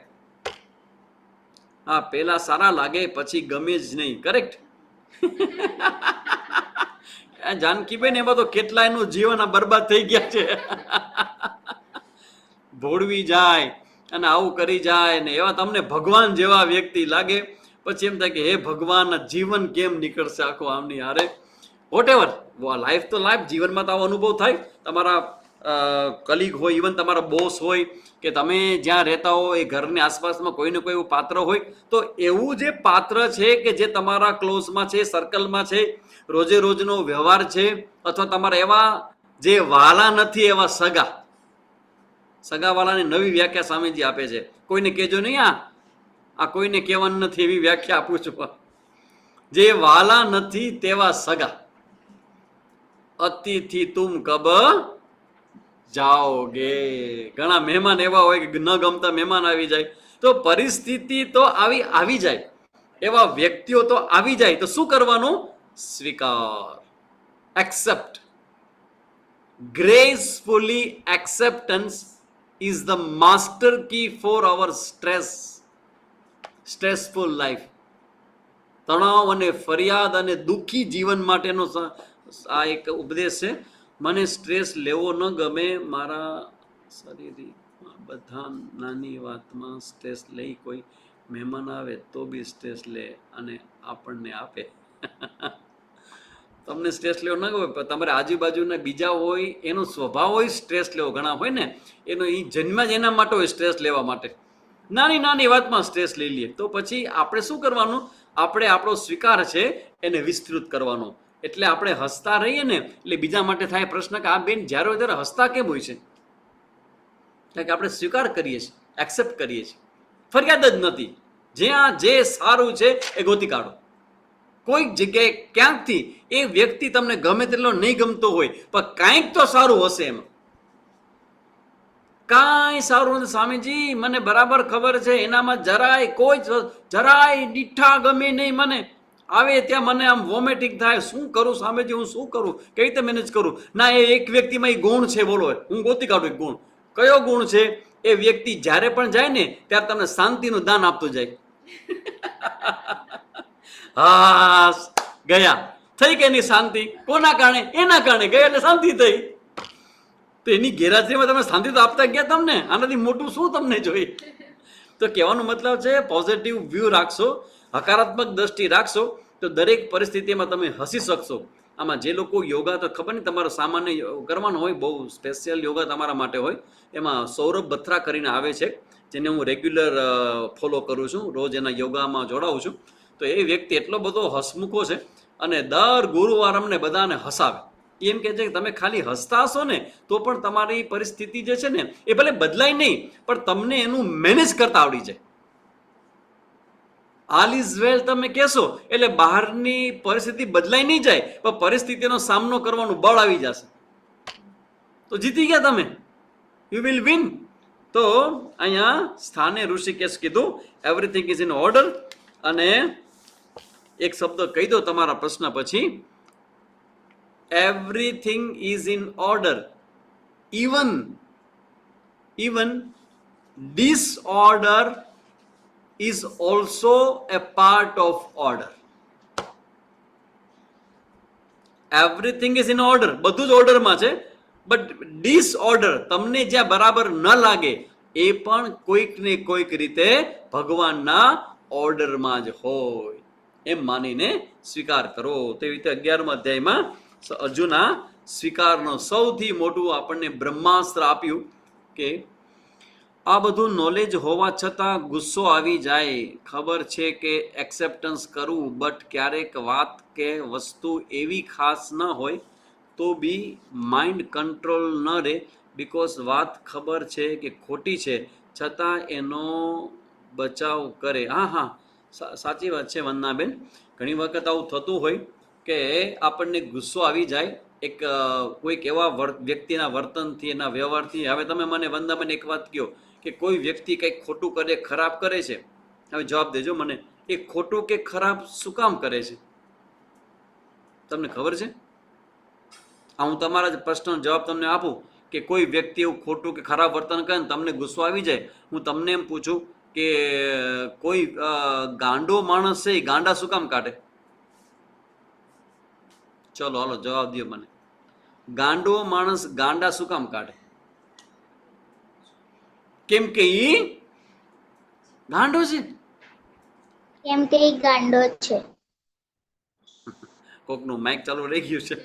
હા, પેલા સારા લાગે પછી ગમે જ નહીં. કરેક્ટ? જાનકીબેન, એમાં તો કેટલા એનું જીવન બરબાદ થઈ ગયા છે. ભોળવી જાય અને આવું કરી જાય ને, એવા તમને ભગવાન જેવા વ્યક્તિ લાગે, પછી એમ થાય કે હે ભગવાન, જીવન કેમ નીકળશે આખું આમની હારે. વોટ એવર, લાઈફ તો લાઈફ, જીવનમાં તો આવો અનુભવ થાય. તમારા કલીગ હોય, ઇવન તમારા બોસ હોય કે તમે જ્યાં રહેતા હો એ ઘરની આસપાસમાં કોઈ ને કોઈ એવું પાત્ર હોય, તો એવું જે પાત્ર છે કે જે તમારા ક્લોઝમાં છે, સર્કલમાં છે, રોજે રોજનો વ્યવહાર છે, અથવા તમારા એવા જે વાલા નથી એવા સગાવાલાની નવી વ્યાખ્યા સ્વામીજી આપે છે. કોઈને કહેજો નહીં, આ કોઈને કહેવાનું નથી એવી વ્યાખ્યા આપું છું. જે વાલા નથી તેવા સગા. અતિથિ તુમ કબ જાઓગે. ઘણા મહેમાન એવા હોય કે ન ગમતા મહેમાન આવી જાય, તો પરિસ્થિતિ તો આવી જાય, એવા વ્યક્તિઓ તો આવી જાય, તો શું કરવાનું? સ્વીકાર, accept. gracefully acceptance is the master key for our stressful life. તણાવ અને ફરિયાદ અને દુઃખી જીવન માટેનો આ એક ઉપદેશ છે. મને સ્ટ્રેસ લેવો ન ગમે, મારા શરીરમાં બધા નાની વાતમાં સ્ટ્રેસ લઈ, કોઈ મહેમાન આવે તો બી સ્ટ્રેસ લે અને આપણને આપે. તમને સ્ટ્રેસ લેવો ન ગમે, તમારે આજુબાજુના બીજા હોય એનો સ્વભાવ હોય સ્ટ્રેસ લેવો, ઘણા હોય ને એનો એ જન્મ જ એના માટે હોય સ્ટ્રેસ લેવા માટે. નાની વાતમાં સ્ટ્રેસ લઈ લઈએ, તો પછી આપણે શું કરવાનું? આપણે આપણો સ્વીકાર છે એને વિસ્તૃત કરવાનો. એટલે આપણે હસતા રહીએ ને, એટલે બીજા માટે થાય પ્રશ્ન કે આ બેન જ્યારે હોય ત્યારે હસતા કેમ હોય છે? કારણ કે આપણે સ્વીકાર કરીએ છીએ, એક્સેપ્ટ કરીએ છીએ, ફરિયાદ જ નથી. જ્યાં જે સારું છે એ ગોતી કાઢો. કોઈક જગ્યાએ ક્યાંકથી એ વ્યક્તિ તમને ગમે તેટલો નહીં ગમતો હોય, પણ કાંઈક તો સારું હશે એમાં. કાંઈ સારું નથી સ્વામીજી, મને બરાબર ખબર છે, એનામાં જરાય ડીઠા ગમે નહીં મને. આવે ત્યાં મને આમ વોમિટિંગ થાય, શું કરું સામેથી, હું શું કરું, કઈ રીતે મેનેજ કરું. ના, એ એક વ્યક્તિમાં એ ગુણ છે, બોલો, હું ગોતી કાઢું એક ગુણ. કયો ગુણ છે? એ વ્યક્તિ જ્યારે પણ જાય ને ત્યારે તમને શાંતિનું દાન આપતું જાય. હા, ગયા, થઈ કે એની શાંતિ. કોના કારણે? એના કારણે ગયા એટલે શાંતિ થઈ. તો એની ગેરહાજરીમાં તમે શાંતિ તો આપતા ગયા. તમને આનાથી મોટું શું તમને જોઈએ? તો કહેવાનો મતલબ છે, પોઝિટિવ વ્યૂ રાખશો, હકારાત્મક દ્રષ્ટિ રાખશો તો દરેક પરિસ્થિતિમાં તમે હસી શકશો. આમાં જે લોકો યોગા, તો ખબર નહીં તમારો સામાન્ય કરવાનો હોય, બહુ સ્પેશિયલ યોગા તમારા માટે હોય. એમાં સૌરભ બત્રા કરીને આવે છે, જેને હું રેગ્યુલર ફોલો કરું છું, રોજ એના યોગામાં જોડાઉં છું. તો એ વ્યક્તિ એટલો બધો હસમુખો છે અને દર ગુરુવાર અમને બધાને હસાવે. એમ કહે છે કે તમે ખાલી હસતા હશો ને તો પણ તમારી પરિસ્થિતિ જે છે ને એ ભલે બદલાય નહીં, પણ તમને એનું મેનેજ કરતા આવડી જાય. ઓલ ઇઝ વેલ તમે કહેશો એટલે બહારની પરિસ્થિતિ બદલાઈ નહીં જાય, પણ પરિસ્થિતિનો સામનો કરવાનું બળ આવી જશે. તો જીતી ગયા તમે, યુ વિલ વિન. તો અહીંયા સ્થાને ઋષિકેશ કીધું એવરીથિંગ ઇઝ ઇન ઓર્ડર. અને એક શબ્દ કહી દો તમારા પ્રશ્ન પછી, everything is in order, even disorder is also a part of order. Everything is in order, બધું જ ઓર્ડરમાં છે, બટ ડિસઓર્ડર, તમને જ્યાં બરાબર ન લાગે એ પણ કોઈક ને કોઈક રીતે ભગવાનના ઓર્ડરમાં જ હોય, એમ માનીને સ્વીકાર કરો. તેવી રીતે 11મા અધ્યાયમાં અર્જુના સ્વીકારનો સૌથી મોટું આપણને બ્રહ્માસ્ત્ર આપ્યું કે આ બધું નોલેજ હોવા છતાં ગુસ્સો આવી જાય. ખબર છે કે એક્સેપ્ટન્સ કરવું, બટ ક્યારેક વાત કે વસ્તુ એવી ખાસ ન હોય તો બી માઇન્ડ કંટ્રોલ ન રહે, બિકોઝ વાત ખબર છે કે ખોટી છે છતાં એનો બચાવ કરે. હા, સાચી વાત છે વંદનાબેન. ઘણી વખત આવું થતું હોય કે આપણને ગુસ્સો આવી જાય એક કોઈક એવા વ્યક્તિના વર્તનથી, એના વ્યવહારથી. હવે તમે મને વંદનાબેન એક વાત કહો કે કોઈ વ્યક્તિ કંઈક ખોટું કરે, ખરાબ કરે છે, હવે જવાબ દેજો મને, એ ખોટું કે ખરાબ શું કામ કરે છે? તમને ખબર છે? હું તમારા જ પ્રશ્નનો જવાબ તમને આપું કે કોઈ વ્યક્તિ એવું ખોટું કે ખરાબ વર્તન કરે ને તમને ગુસ્સો આવી જાય, હું તમને એમ પૂછું કે કોઈ ગાંડો માણસ છે એ ગાંડા શું કામ કાઢે? ચલો હાલો જવાબ દો મને. ગાંડો માણસ ગાંડા શું કામ કાઢે? કેમ કે ઈ ગાંડો છે. કેમ કે ઈ ગાંડો છે. કોકનું માઇક ચાલુ રહી ગયું છે.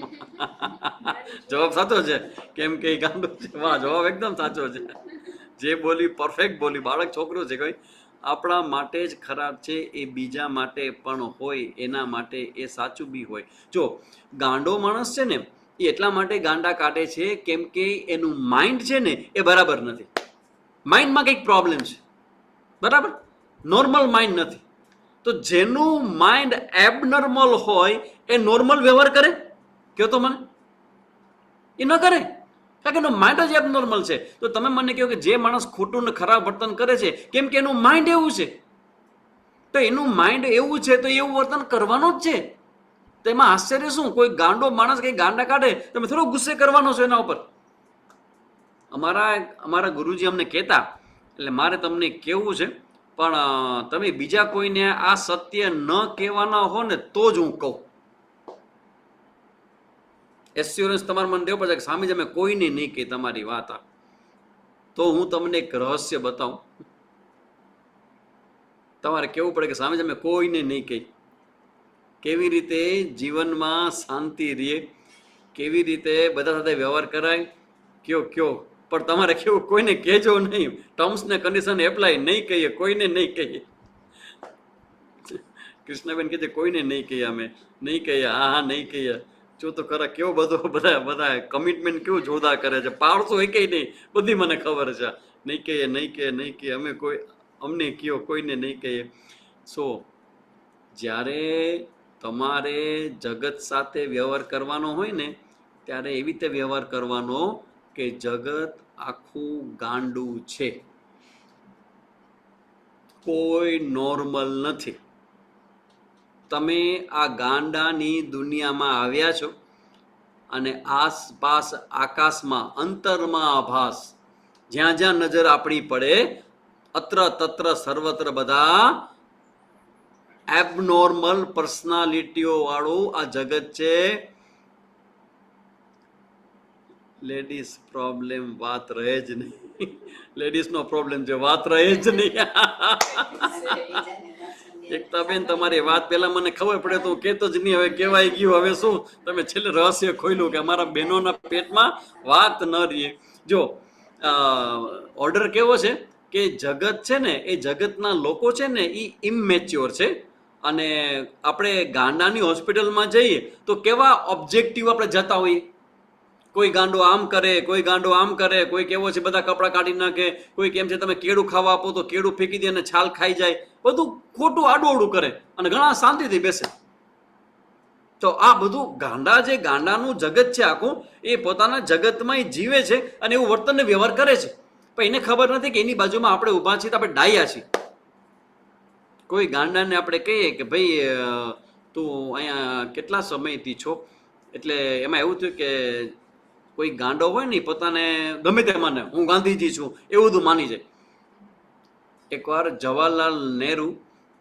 જવાબ સાચો છે, કેમ કે ઈ ગાંડો છે. વાહ, જવાબ એકદમ સાચો છે. જે બોલી પરફેક્ટ બોલી. બાળક છોકરો છે કોઈ, આપણા માટે જ ખરાબ છે એ બીજા માટે પણ હોય, એના માટે એ સાચું બી હોય. જો ગાંડો માણસ છે ને એ એટલા માટે ગાંડા કાઢે છે કેમ કે એનું માઇન્ડ છે ને એ બરાબર નથી. માઇન્ડમાં કંઈક પ્રોબ્લેમ છે, બરાબર, નોર્મલ માઇન્ડ નથી. તો જેનું માઇન્ડ એબનોર્મલ હોય એ નોર્મલ વ્યવહાર કરે? કહો તો મને. એ ન કરે, કારણ કે એનું માઇન્ડ જ એબનોર્મલ છે. તો તમે મને કહો કે જે માણસ ખોટું ને ખરાબ વર્તન કરે છે કેમ કે એનું માઇન્ડ એવું છે. તો એનું માઇન્ડ એવું છે તો એવું વર્તન કરવાનું જ છે. તો એમાં આશ્ચર્ય શું? કોઈ ગાંડો માણસ કઈ ગાંડા કાઢે તમે થોડો ગુસ્સે કરવાનો છો એના ઉપર. અમારા ગુરુજી અમને કહેતા, એટલે મારે તમને કહેવું છે, પણ તમે બીજા કોઈને આ સત્ય ન કહેવાના હો ને તો જ હું કહું. એસ્યોરન્સ તમારે મને દેવું પડશે કે સામે જ અમે કોઈને નહીં કહી તમારી વાત. તો હું તમને એક રહસ્ય બતાવું. તમારે કેવું પડે કે સામે જ અમે કોઈને નહીં કહી. કેવી રીતે જીવનમાં શાંતિ રહે, કેવી રીતે બધા સાથે વ્યવહાર કરાય, કયો. પણ તમારે કેવું, કોઈને કહેજો નહીં. ટર્મ્સ ને કન્ડિશન એપ્લાય નહીં કહીએ, કોઈને નહીં કહીએ. કૃષ્ણબેન કહે છે કોઈને નહીં કહીએ, અમે નહીં કહીએ. હા નહીં કહીએ. જો તો ખરા કેવો બધો બધા કમિટમેન્ટ કેવું જોરદાર કરે છે. પાડશો એ કઈ નહીં, બધી મને ખબર છે. નહીં કહીએ અમે કોઈ, અમને કયો, કોઈને નહીં કહીએ. સો જ્યારે તમારે જગત સાથે વ્યવહાર કરવાનો હોય ને ત્યારે એવી રીતે વ્યવહાર કરવાનો કે જગત આખું ગાંડું છે, કોઈ નોર્મલ નથી. તમે આ ગાંડાની દુનિયામાં આવ્યા છો અને આસપાસ આકાશમાં અંતરમાં આભાસ જ્યાં જ્યાં નજર આપણી પડે અત્ર તત્ર સર્વત્ર બધા એબનોર્મલ પર્સનાલિટીઓ વાળું આ જગત છે. લેડીઝ પ્રોબ્લેમ વાત રહે જ નહીં. લેડીઝનો પ્રોબ્લેમ છે, વાત રહે જ નહીં. એકતા બેન, તમારી વાત પહેલા મને ખબર પડે તો હું કહેતો જ નહીં, હવે કહેવાય ગયું. હવે શું તમે છેલ્લે રહસ્ય ખોલ્યું કે અમારા બહેનોના પેટમાં વાત ન રહી. જો ઓર્ડર કેવો છે કે જગત છે ને એ જગતના લોકો છે ને એ ઇમેચ્યોર છે, અને આપણે ગાંડાની હોસ્પિટલમાં જઈએ તો કેવા ઓબ્જેક્ટિવ આપણે જતા હોઈએ. કોઈ ગાંડો આમ કરે, કોઈ ગાંડો આમ કરે, કોઈ કેવો છે બધા કપડાં કાઢી નાખે, કોઈ કેમ છે તમે કેળું ખાવા આપો તો કેળું ફેંકી દે અને છાલ ખાઈ જાય, બધું ખોટું આડું કરે અને ઘણા શાંતિથી બેસે. તો આ બધું ગાંડા જે ગાંડાનું જગત છે આખું, એ પોતાના જગતમાં જીવે છે અને એવું વર્તન વ્યવહાર કરે છે, પણ એને ખબર નથી કે એની બાજુમાં આપણે ઊભા છીએ તો આપણે ડાયા છીએ. કોઈ ગાંડાને આપણે કહીએ કે ભાઈ તું અહીંયા કેટલા સમયથી છો, એટલે એમાં એવું થયું કે કોઈ ગાંડો હોય ને પોતાને ગમે તે માને હું ગાંધીજી છું એવું બધું માની જાય. એકવાર જવાહરલાલ નહેરુ,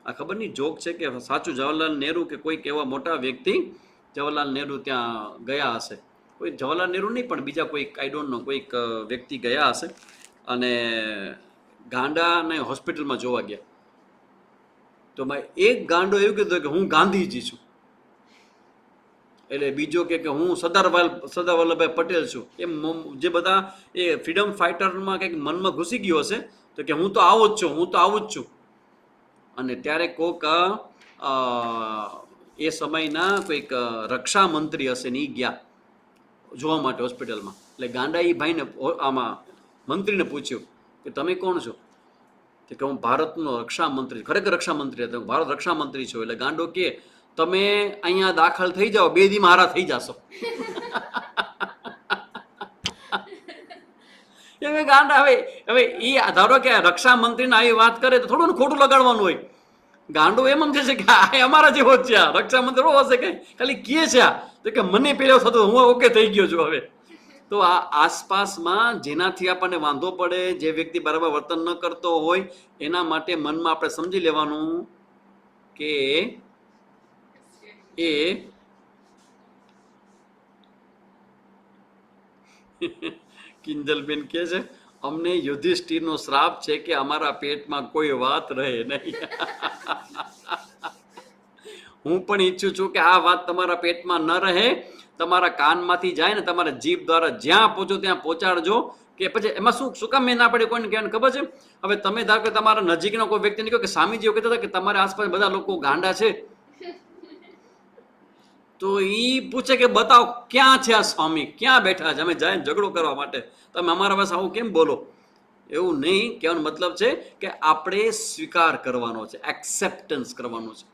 આ ખબર નહીં જોક છે કે સાચું, જવાહરલાલ નહેરુ કે કોઈક એવા મોટા વ્યક્તિ જવાહરલાલ નહેરુ ત્યાં ગયા હશે, કોઈ જવાહરલાલ નહેરુ નહીં પણ બીજા કોઈક આઈ ડોન્ટ નો કોઈક વ્યક્તિ ગયા હશે અને ગાંડાને હોસ્પિટલમાં જોવા ગયા. તો એક ગાંડો એવું કીધું કે હું ગાંધીજી છું, એટલે બીજો કે હું સરદાર વલ્લભભાઈ પટેલ છું. એમ જે બધા એ ફ્રીડમ ફાઇટરમાં કંઈક મનમાં ઘૂસી ગયો હશે તો કે હું તો આવો જ છું, હું તો આવું જ છું. અને ત્યારે કોઈક એ સમયના કોઈક રક્ષા મંત્રી હશે ને એ ગયા જોવા માટે હોસ્પિટલમાં. એટલે ગાંડા એ ભાઈને આમાં મંત્રીને પૂછ્યું કે તમે કોણ છો? કે હું ભારતનો રક્ષા મંત્રી. ખરેખર રક્ષા મંત્રી હતા, હું ભારત રક્ષા મંત્રી છું. એટલે ગાંડો કે તમે અહીંયા દાખલ થઈ જાઓ, 2 દી હારા થઈ જશો. ગાંડા હવે એ ધારો કે રક્ષા મંત્રીને આવી વાત કરે તો થોડું ખોટું લગાડવાનું હોય. ગાંડો એમ સમજે છે કે આ અમારા જેવો જ છે, આ રક્ષા મંત્રી હશે કે ખાલી કહે છે આ તો કે મને પેલો થતો હું ઓકે થઈ ગયો છું. હવે તો આ આસપાસમાં જેનાથી આપણને વાંધો પડે, જે વ્યક્તિ બરાબર વર્તન ન કરતો હોય, એના માટે મનમાં આપણે સમજી લેવાનું કે એ કિંજલબેન કહે છે અમને યુધિષ્ઠિરનો શ્રાપ છે કે અમારા પેટમાં કોઈ વાત રહે નહીં. હું પણ ઈચ્છું છું કે આ વાત તમારા પેટમાં ન રહે, તમારા કાનમાંથી જાય ને તમારા જીભ દ્વારા જ્યાં પહોંચો ત્યાં પહોંચાડજો. કે પછી એમાં શું કામ મેં ના પડે કોઈને કહેવાનું ખબર છે? હવે તમે ધારો કે તમારા નજીકનો કોઈ વ્યક્તિને કહો કે સ્વામીજી કહેતા હતા કે તમારા આસપાસ બધા લોકો ગાંડા છે, તો એ પૂછે કે બતાવો ક્યાં છે આ સ્વામી, ક્યાં બેઠા છે, અમે જાય ઝઘડો કરવા માટે, તમે અમારા પાસે આવું કેમ બોલો? એવું નહીં. કહેવાનો મતલબ છે કે આપણે સ્વીકાર કરવાનો છે, એક્સેપ્ટન્સ કરવાનું છે.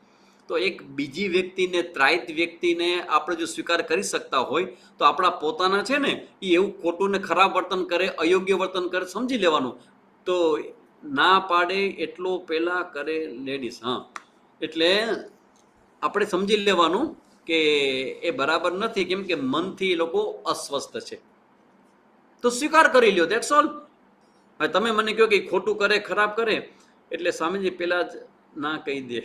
તો એક બીજી વ્યક્તિને, ત્રાહિત વ્યક્તિને આપણે જો સ્વીકાર કરી શકતા હોય તો આપણા પોતાના છે ને એ એવું ખોટું ને ખરાબ વર્તન કરે, અયોગ્ય વર્તન કરે, સમજી લેવાનું. તો ના પાડે એટલો પહેલા કરે લેડીઝ. હા, એટલે આપણે સમજી લેવાનું કે એ બરાબર નથી, કેમ કે મનથી એ લોકો અસ્વસ્થ છે. તો સ્વીકાર કરી લ્યો, દેટ્સ ઓલ. હવે તમે મને કહો કે ખોટું કરે, ખરાબ કરે, એટલે સ્વામીજી પહેલા જ ના કહી દે.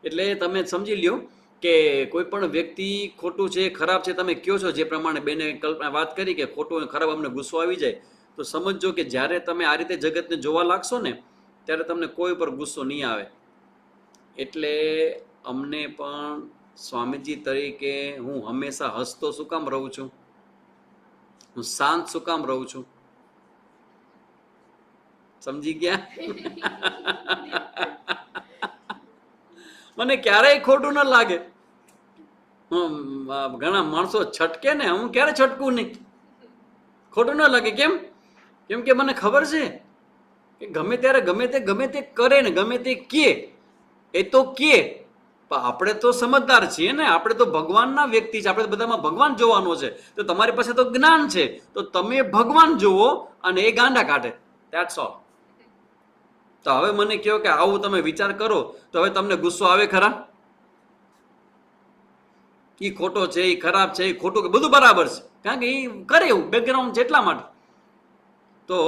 એટલે તમે સમજી લ્યો કે કોઈ પણ વ્યક્તિ ખોટું છે, ખરાબ છે, તમે કહો છો જે પ્રમાણે બેને કલ્પના વાત કરી કે ખોટું અને ખરાબ અમને ગુસ્સો આવી જાય, તો સમજજો કે જ્યારે તમે આ રીતે જગતને જોવા લાગશો ને ત્યારે તમને કોઈ પર ગુસ્સો નહીં આવે. એટલે અમને પણ સ્વામીજી તરીકે હું હંમેશા હસતો શું કામ રહું છું? હું શાંત શું કામ રહું છું? સમજી ગયા? મને ક્યારેય ખોટું ન લાગે. ઘણા માણસો છટકે ને, હું ક્યારે છટકું નહીં, ખોટું ન લાગે. કેમ? કેમ કે મને ખબર છે કે ગમે ત્યારે ગમે તે કરે ને ગમે તે કહે એ તો કહે, પણ આપણે તો સમજદાર છીએ ને, આપણે તો ભગવાનના વ્યક્તિ છે, આપણે બધામાં ભગવાન જોવાનો છે. તો તમારી પાસે તો જ્ઞાન છે, તો તમે ભગવાન જુઓ અને એ ગાંડા કાઢે. That's all. તો હવે મને કહો કે આવું તમે વિચાર કરો તો હવે તમને ગુસ્સો આવે ખરા? એ ખોટો છે, એ ખરાબ છે, એ ખોટું કે બધું બરાબર છે, કારણ કે એ કરે એવું બેકગ્રાઉન્ડ છે એટલા માટે. તો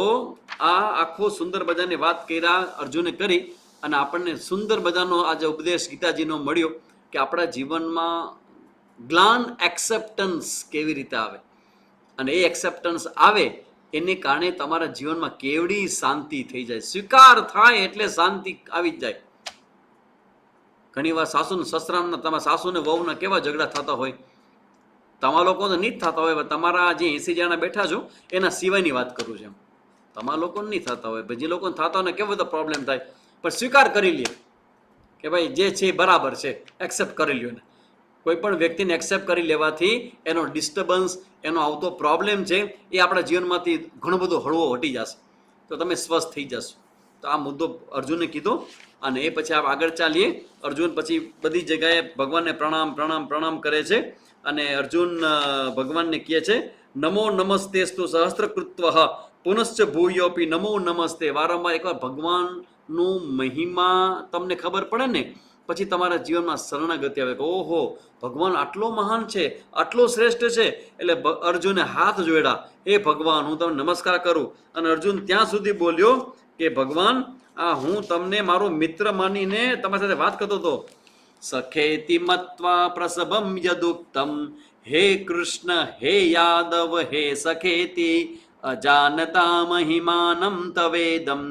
આ આખો સુંદર મજાની વાત કર્યા અર્જુને કરી, અને આપણને સુંદર મજાનો આજે ઉપદેશ ગીતાજીનો મળ્યો કે આપણા જીવનમાં જ્ઞાન એક્સેપ્ટન્સ કેવી રીતે આવે, અને એ એક્સેપ્ટન્સ આવે એને કારણે તમારા જીવનમાં કેવડી શાંતિ થઈ જાય. સ્વીકાર થાય એટલે શાંતિ આવી જ જાય. ઘણી વાર સાસુ સસરાના, તમારા સાસુ ને વહુના કેવા ઝઘડા થતા હોય, તમારા લોકો તો નહીં જ થતા હોય, તમારા જે 80 જણા બેઠા છો એના સિવાયની વાત કરું છું. તમારા લોકોને નહીં થતા હોય, જે લોકોને થતા હોય ને કેવો બધો પ્રોબ્લેમ થાય, પણ સ્વીકાર કરી લે કે ભાઈ જે છે એ બરાબર છે, એક્સેપ્ટ કરી લ્યો ને. કોઈ પણ વ્યક્તિને એક્સેપ્ટ કરી લેવાથી એનો ડિસ્ટર્બન્સ, એનો આવતો પ્રોબ્લેમ છે એ આપણા જીવનમાંથી ઘણો બધો હળવો હટી જશે, તો તમે સ્વસ્થ થઈ જશો. તો આ મુદ્દો અર્જુને કીધો, અને એ પછી આપ આગળ ચાલીએ. અર્જુન પછી બધી જગ્યાએ ભગવાનને પ્રણામ પ્રણામ પ્રણામ કરે છે, અને અર્જુન ભગવાનને કહે છે નમો નમસ્તેસ્તુ સહસ્ત્રકૃત્વ પુનશ્ચ ભૂયોપી નમો નમસ્તે. વારંવાર એકવાર ભગવાનનું મહિમા તમને ખબર પડે ને પછી તમારા જીવનમાં શરણાગતિ આવે કે ઓહો ભગવાન આટલો મહાન છે, આટલો શ્રેષ્ઠ છે. એટલે અર્જુને હાથ જોડ્યા, હે ભગવાન હું તમને નમસ્કાર કરું. અને અર્જુન ત્યાં સુધી બોલ્યો કે ભગવાન આ હું તમને મારો મિત્ર માનીને તમારી સાથે વાત કરતો હતો. સખેતિ મત્વા પ્રસભમ યદુક્તમ હે કૃષ્ણ હે યાદવ હે સખેતિ અજાનતા મહિમાનમ તવેદમ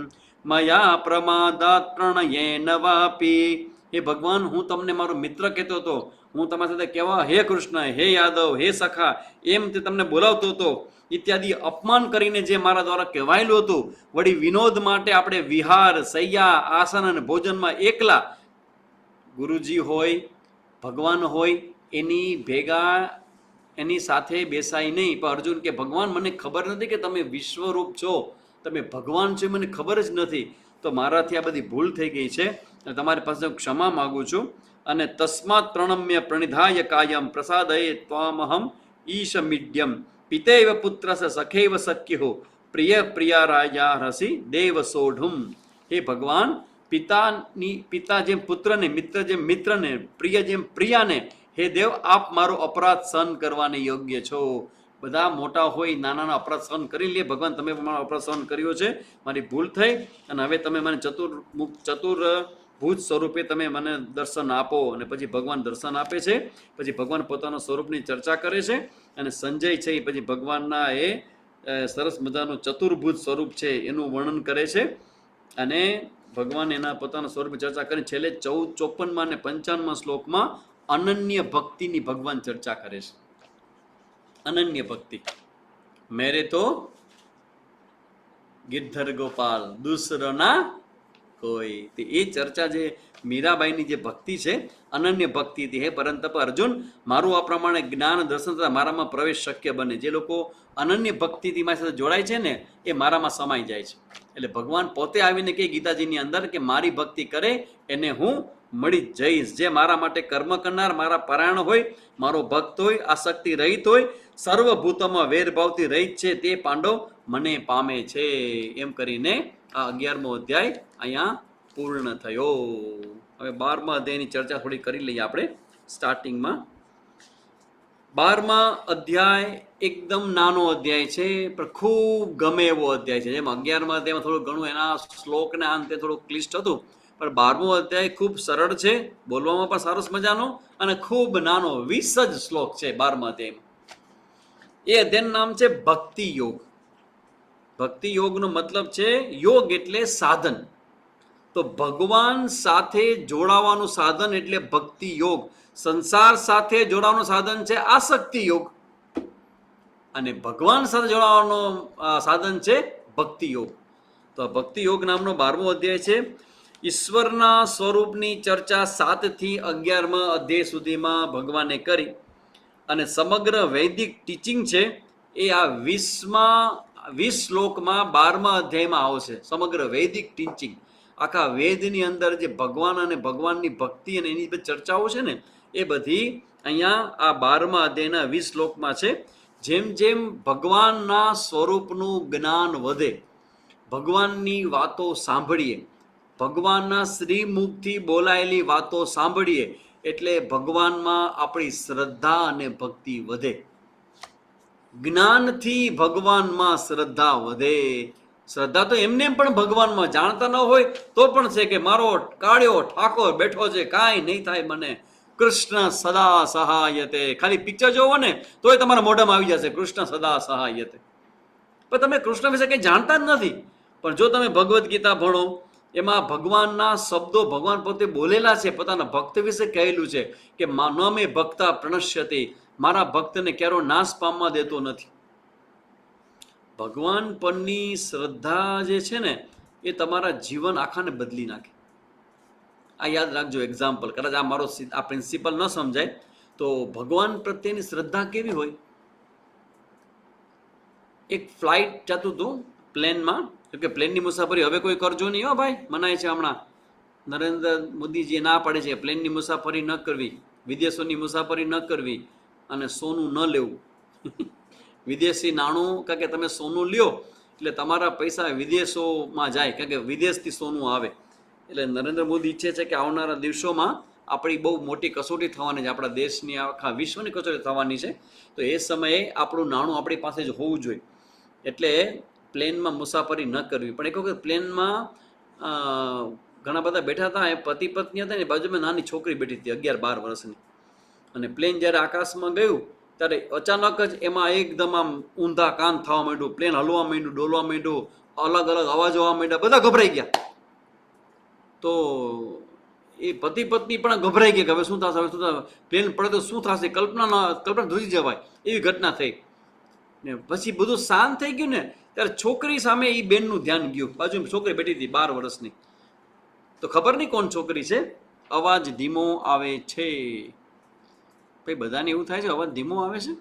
મયા પ્રમાદાત પ્રણયેન વાપી. હે ભગવાન હું તમને મારો મિત્ર કહેતો હતો, હું તમારી સાથે કહેવા હે કૃષ્ણ હે યાદવ હે સખા એમ તે તમને બોલાવતો હતો, ઇત્યાદિ અપમાન કરીને જે મારા દ્વારા કહેવાયેલું હતું. વળી વિનોદ માટે આપણે વિહાર, સૈયા, આસન અને ભોજનમાં એકલા, ગુરુજી હોય ભગવાન હોય એની ભેગા એની સાથે બેસાય નહીં. પણ અર્જુન કે ભગવાન મને ખબર નથી કે તમે વિશ્વરૂપ છો, તમે ભગવાન છો, મને ખબર જ નથી. તો મારાથી આ બધી ભૂલ થઈ ગઈ છે, તમારી પાસે ક્ષમા માગું છું. અને તસ્માત પ્રણમ્ય પ્રણિધાય કાયમ પ્રસાદયે ત્વામહમ ઈશમિડ્યમ પિતૈવ પુત્રસ સખૈવ સખ્યો પ્રિય પ્રિયારાયા રસી દેવ સોઢુમ. હે ભગવાન પિતા જેમ પુત્રને, મિત્ર જેમ મિત્રને, પ્રિય જેમ પ્રિયાને, હે દેવ આપ મારો અપરાધ સહન કરવાને યોગ્ય છો. બધા મોટા હોય નાના અપરાધ સહન કરી લે. ભગવાન તમે મારો અપરાધ સહન કર્યો છે, મારી ભૂલ થઈ, અને હવે તમે મને ચતુર્ભુજ સ્વરૂપે તમે મને દર્શન આપો. અને પછી ભગવાન દર્શન આપે છે. પછી ભગવાન પોતાના સ્વરૂપની ચર્ચા કરે છે, અને સંજય છે એ પછી ભગવાનના એ સરસ મજાનું ચતુર્ભુજ સ્વરૂપ છે એનું વર્ણન કરે છે. અને ભગવાન એના પોતાના સ્વરૂપની ચર્ચા કરી છેલ્લે 54 અને 55 શ્લોકમાં અનન્ય ભક્તિની ભગવાન ચર્ચા કરે છે. અનન્ય ભક્તિ, મેરે તો ગિરધર ગોપાલ દૂસરો ના કોઈ. એ ચર્ચા જે મીરાબાઈની જે ભક્તિ છે અનન્ય ભક્તિ હતી. હે પરંતપ અર્જુન મારું આ પ્રમાણે જ્ઞાન દર્શન થતા મારામાં પ્રવેશ શક્ય બને. જે લોકો અનન્ય ભક્તિથી મારી સાથે જોડાય છે ને એ મારામાં સમાઈ જાય છે. એટલે ભગવાન પોતે આવીને કહે ગીતાજીની અંદર કે મારી ભક્તિ કરે એને હું મળી જઈશ. જે મારા માટે કર્મ કરનાર, મારા પરાયણ હોય, મારો ભક્ત હોય, આસક્તિ રહિત હોય, સર્વભૂતોમાં વેરભાવથી રહિત છે, તે પાંડવ મને પામે છે. એમ કરીને આ 11મો અધ્યાય અહીંયા પૂર્ણ થયો. હવે 12મા અધ્યાયની ચર્ચા થોડી કરી લઈએ આપણે સ્ટાર્ટિંગમાં. 12મા અધ્યાય એકદમ નાનો અધ્યાય છે, પણ ખૂબ ગમે એવો અધ્યાય છે. જેમ 11મા અધ્યાયમાં થોડું ઘણું એના શ્લોકને અંતે થોડું ક્લિષ્ટ હતું, પણ 12મો અધ્યાય ખૂબ સરળ છે, બોલવામાં પણ સરસ મજાનો, અને ખૂબ નાનો 20 જ શ્લોક છે 12મા અધ્યાયમાં. એ અધ્યાયનું નામ છે ભક્તિ યોગ. ભક્તિ યોગનો મતલબ છે યોગ એટલે સાધન. તો ભગવાન સાથે જોડાવાનું સાધન એટલે ભક્તિ યોગ. સંસાર સાથે જોડાવાનું સાધન છે આસક્તિ યોગ, અને ભગવાન સાથે જોડાવાનું સાધન છે ભક્તિ યોગ. તો ભક્તિ યોગ નામનો 12મો અધ્યાય છે. ઈશ્વરના સ્વરૂપની ચર્ચા 7 થી 11મા અધ્યાય સુધીમાં ભગવાને કરી, અને સમગ્ર વૈદિક ટીચિંગ છે એ આ 20 શ્લોકમાં 12મા અધ્યાયમાં આવશે. સમગ્ર વૈદિક ટીચિંગ, આખા વેદની અંદર જે ભગવાન અને ભગવાનની ભક્તિ અને એની બધી ચર્ચાઓ છે ને એ બધી અહીંયા આ 12મા અધ્યાયના 20 શ્લોકમાં છે. જેમ જેમ ભગવાનના સ્વરૂપનું જ્ઞાન વધે, ભગવાનની વાતો સાંભળીએ, ભગવાનના શ્રીમુખથી બોલાયેલી વાતો સાંભળીએ, એટલે ભગવાનમાં આપણી શ્રદ્ધા અને ભક્તિ વધે. જ્ઞાનથી ભગવાનમાં શ્રદ્ધા વધે. શ્રદ્ધા તો એમને પણ ભગવાનમાં જાણતા ન હોય તો પણ છે કે મારો કાળિયો ઠાકોર બેઠો છે, કાંઈ નહીં થાય મને, કૃષ્ણ સદા સહાયતે. ખાલી પિક્ચર જોવો ને તોય તમારા મોઢામાં આવી જશે કૃષ્ણ સદા સહાયતે. પણ તમે કૃષ્ણ વિશે કંઈ જાણતા જ નથી. પણ જો તમે ભગવદ્ ગીતા ભણો, એમાં ભગવાનના શબ્દો ભગવાન પોતે બોલેલા છે, પોતાના ભક્ત વિશે કહેલું છે કે ન મે ભક્તા પ્રણશ્યતે, મારા ભક્તને ક્યારો નાશ પામવા દેતો નથી. ભગવાન પરની શ્રદ્ધા જે છે ને એ તમારા જીવન આખાને બદલી નાખે. આ યાદ રાખજો એક્ઝામ્પલ. કદાચ આ મારો આ પ્રિન્સિપલ ન સમજાય તો ભગવાન પ્રત્યેની શ્રદ્ધા કેવી હોય. એક ફ્લાઇટ જતું હતું પ્લેનમાં, કે પ્લેનની મુસાફરી હવે કોઈ કરજો નહીં હો ભાઈ, મનાય છે હમણાં. નરેન્દ્ર મોદીજી ના પાડે છે પ્લેનની મુસાફરી ન કરવી, વિદેશોની મુસાફરી ન કરવી અને સોનું ન લેવું. વિદેશી નાણું, કારણ કે તમે સોનું લ્યો એટલે તમારા પૈસા વિદેશોમાં જાય, કારણ કે વિદેશથી સોનું આવે. એટલે નરેન્દ્ર મોદી ઈચ્છે છે કે આવનારા દિવસોમાં આપણી બહુ મોટી કસોટી થવાની છે, આપણા દેશની આખા વિશ્વની કસોટી થવાની છે. તો એ સમયે આપણું નાણું આપણી પાસે જ હોવું જોઈએ. એટલે પ્લેનમાં મુસાફરી ન કરવી. પણ એક વખત પ્લેનમાં ઘણા બધા બેઠા હતા, એ પતિ પત્ની હતા ને, બાજુમાં નાની છોકરી બેઠી હતી 11-12 વર્ષની. અને પ્લેન જ્યારે આકાશમાં ગયું ત્યારે અચાનક જ એમાં એકદમ આમ ઊંધા કાન થવા માંડ્યું, પ્લેન હલવા માંડ્યું, ડોલવા માંડ્યું, અલગ અલગ અવાજો આવવા માંડ્યા, બધા ગભરાઈ ગયા. તો એ પતિ પત્ની પણ ગભરાઈ ગયા કે હવે શું થશે, હવે શું થશે, પ્લેન પડે તો શું થશે, કલ્પના ધૂજી જવાય એવી ઘટના થઈ. ને પછી બધું શાંત થઈ ગયું ને ત્યારે છોકરી સામે એ બેનનું ધ્યાન ગયું. બાજુ છોકરી બેઠી હતી 12 વર્ષની. તો ખબર નહીં કોણ છોકરી છે. અવાજ ધીમો આવે છે. ભાઈ બધાને એવું થાય છે અવાજ ધીમો આવે છે,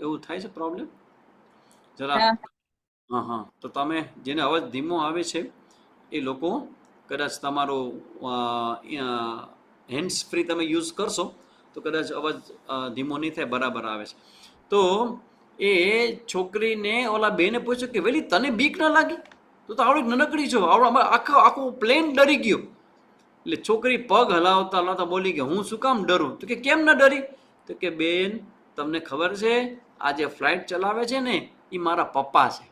એવું થાય છે પ્રોબ્લેમ જરા. હા, તો તમે જેને અવાજ ધીમો આવે છે એ લોકો કદાચ તમારો હેન્ડ્સ ફ્રી તમે યુઝ કરશો તો કદાચ અવાજ ધીમો નહીં થાય, બરાબર આવે છે. તો એ છોકરીને ઓલા બેને પૂછ્યું કે વેલી તને બીક ના લાગી, તું તો આવડી નનકડી છો, આખું પ્લેન ડરી ગયું. એટલે છોકરી પગ હલાવતા હલાવતા બોલી કે હું શું કામ ડરું. તો કે કેમ ના ડરી. તો કે બેન તમને ખબર છે આ જે ફ્લાઇટ ચલાવે છે ને એ મારા પપ્પા છે,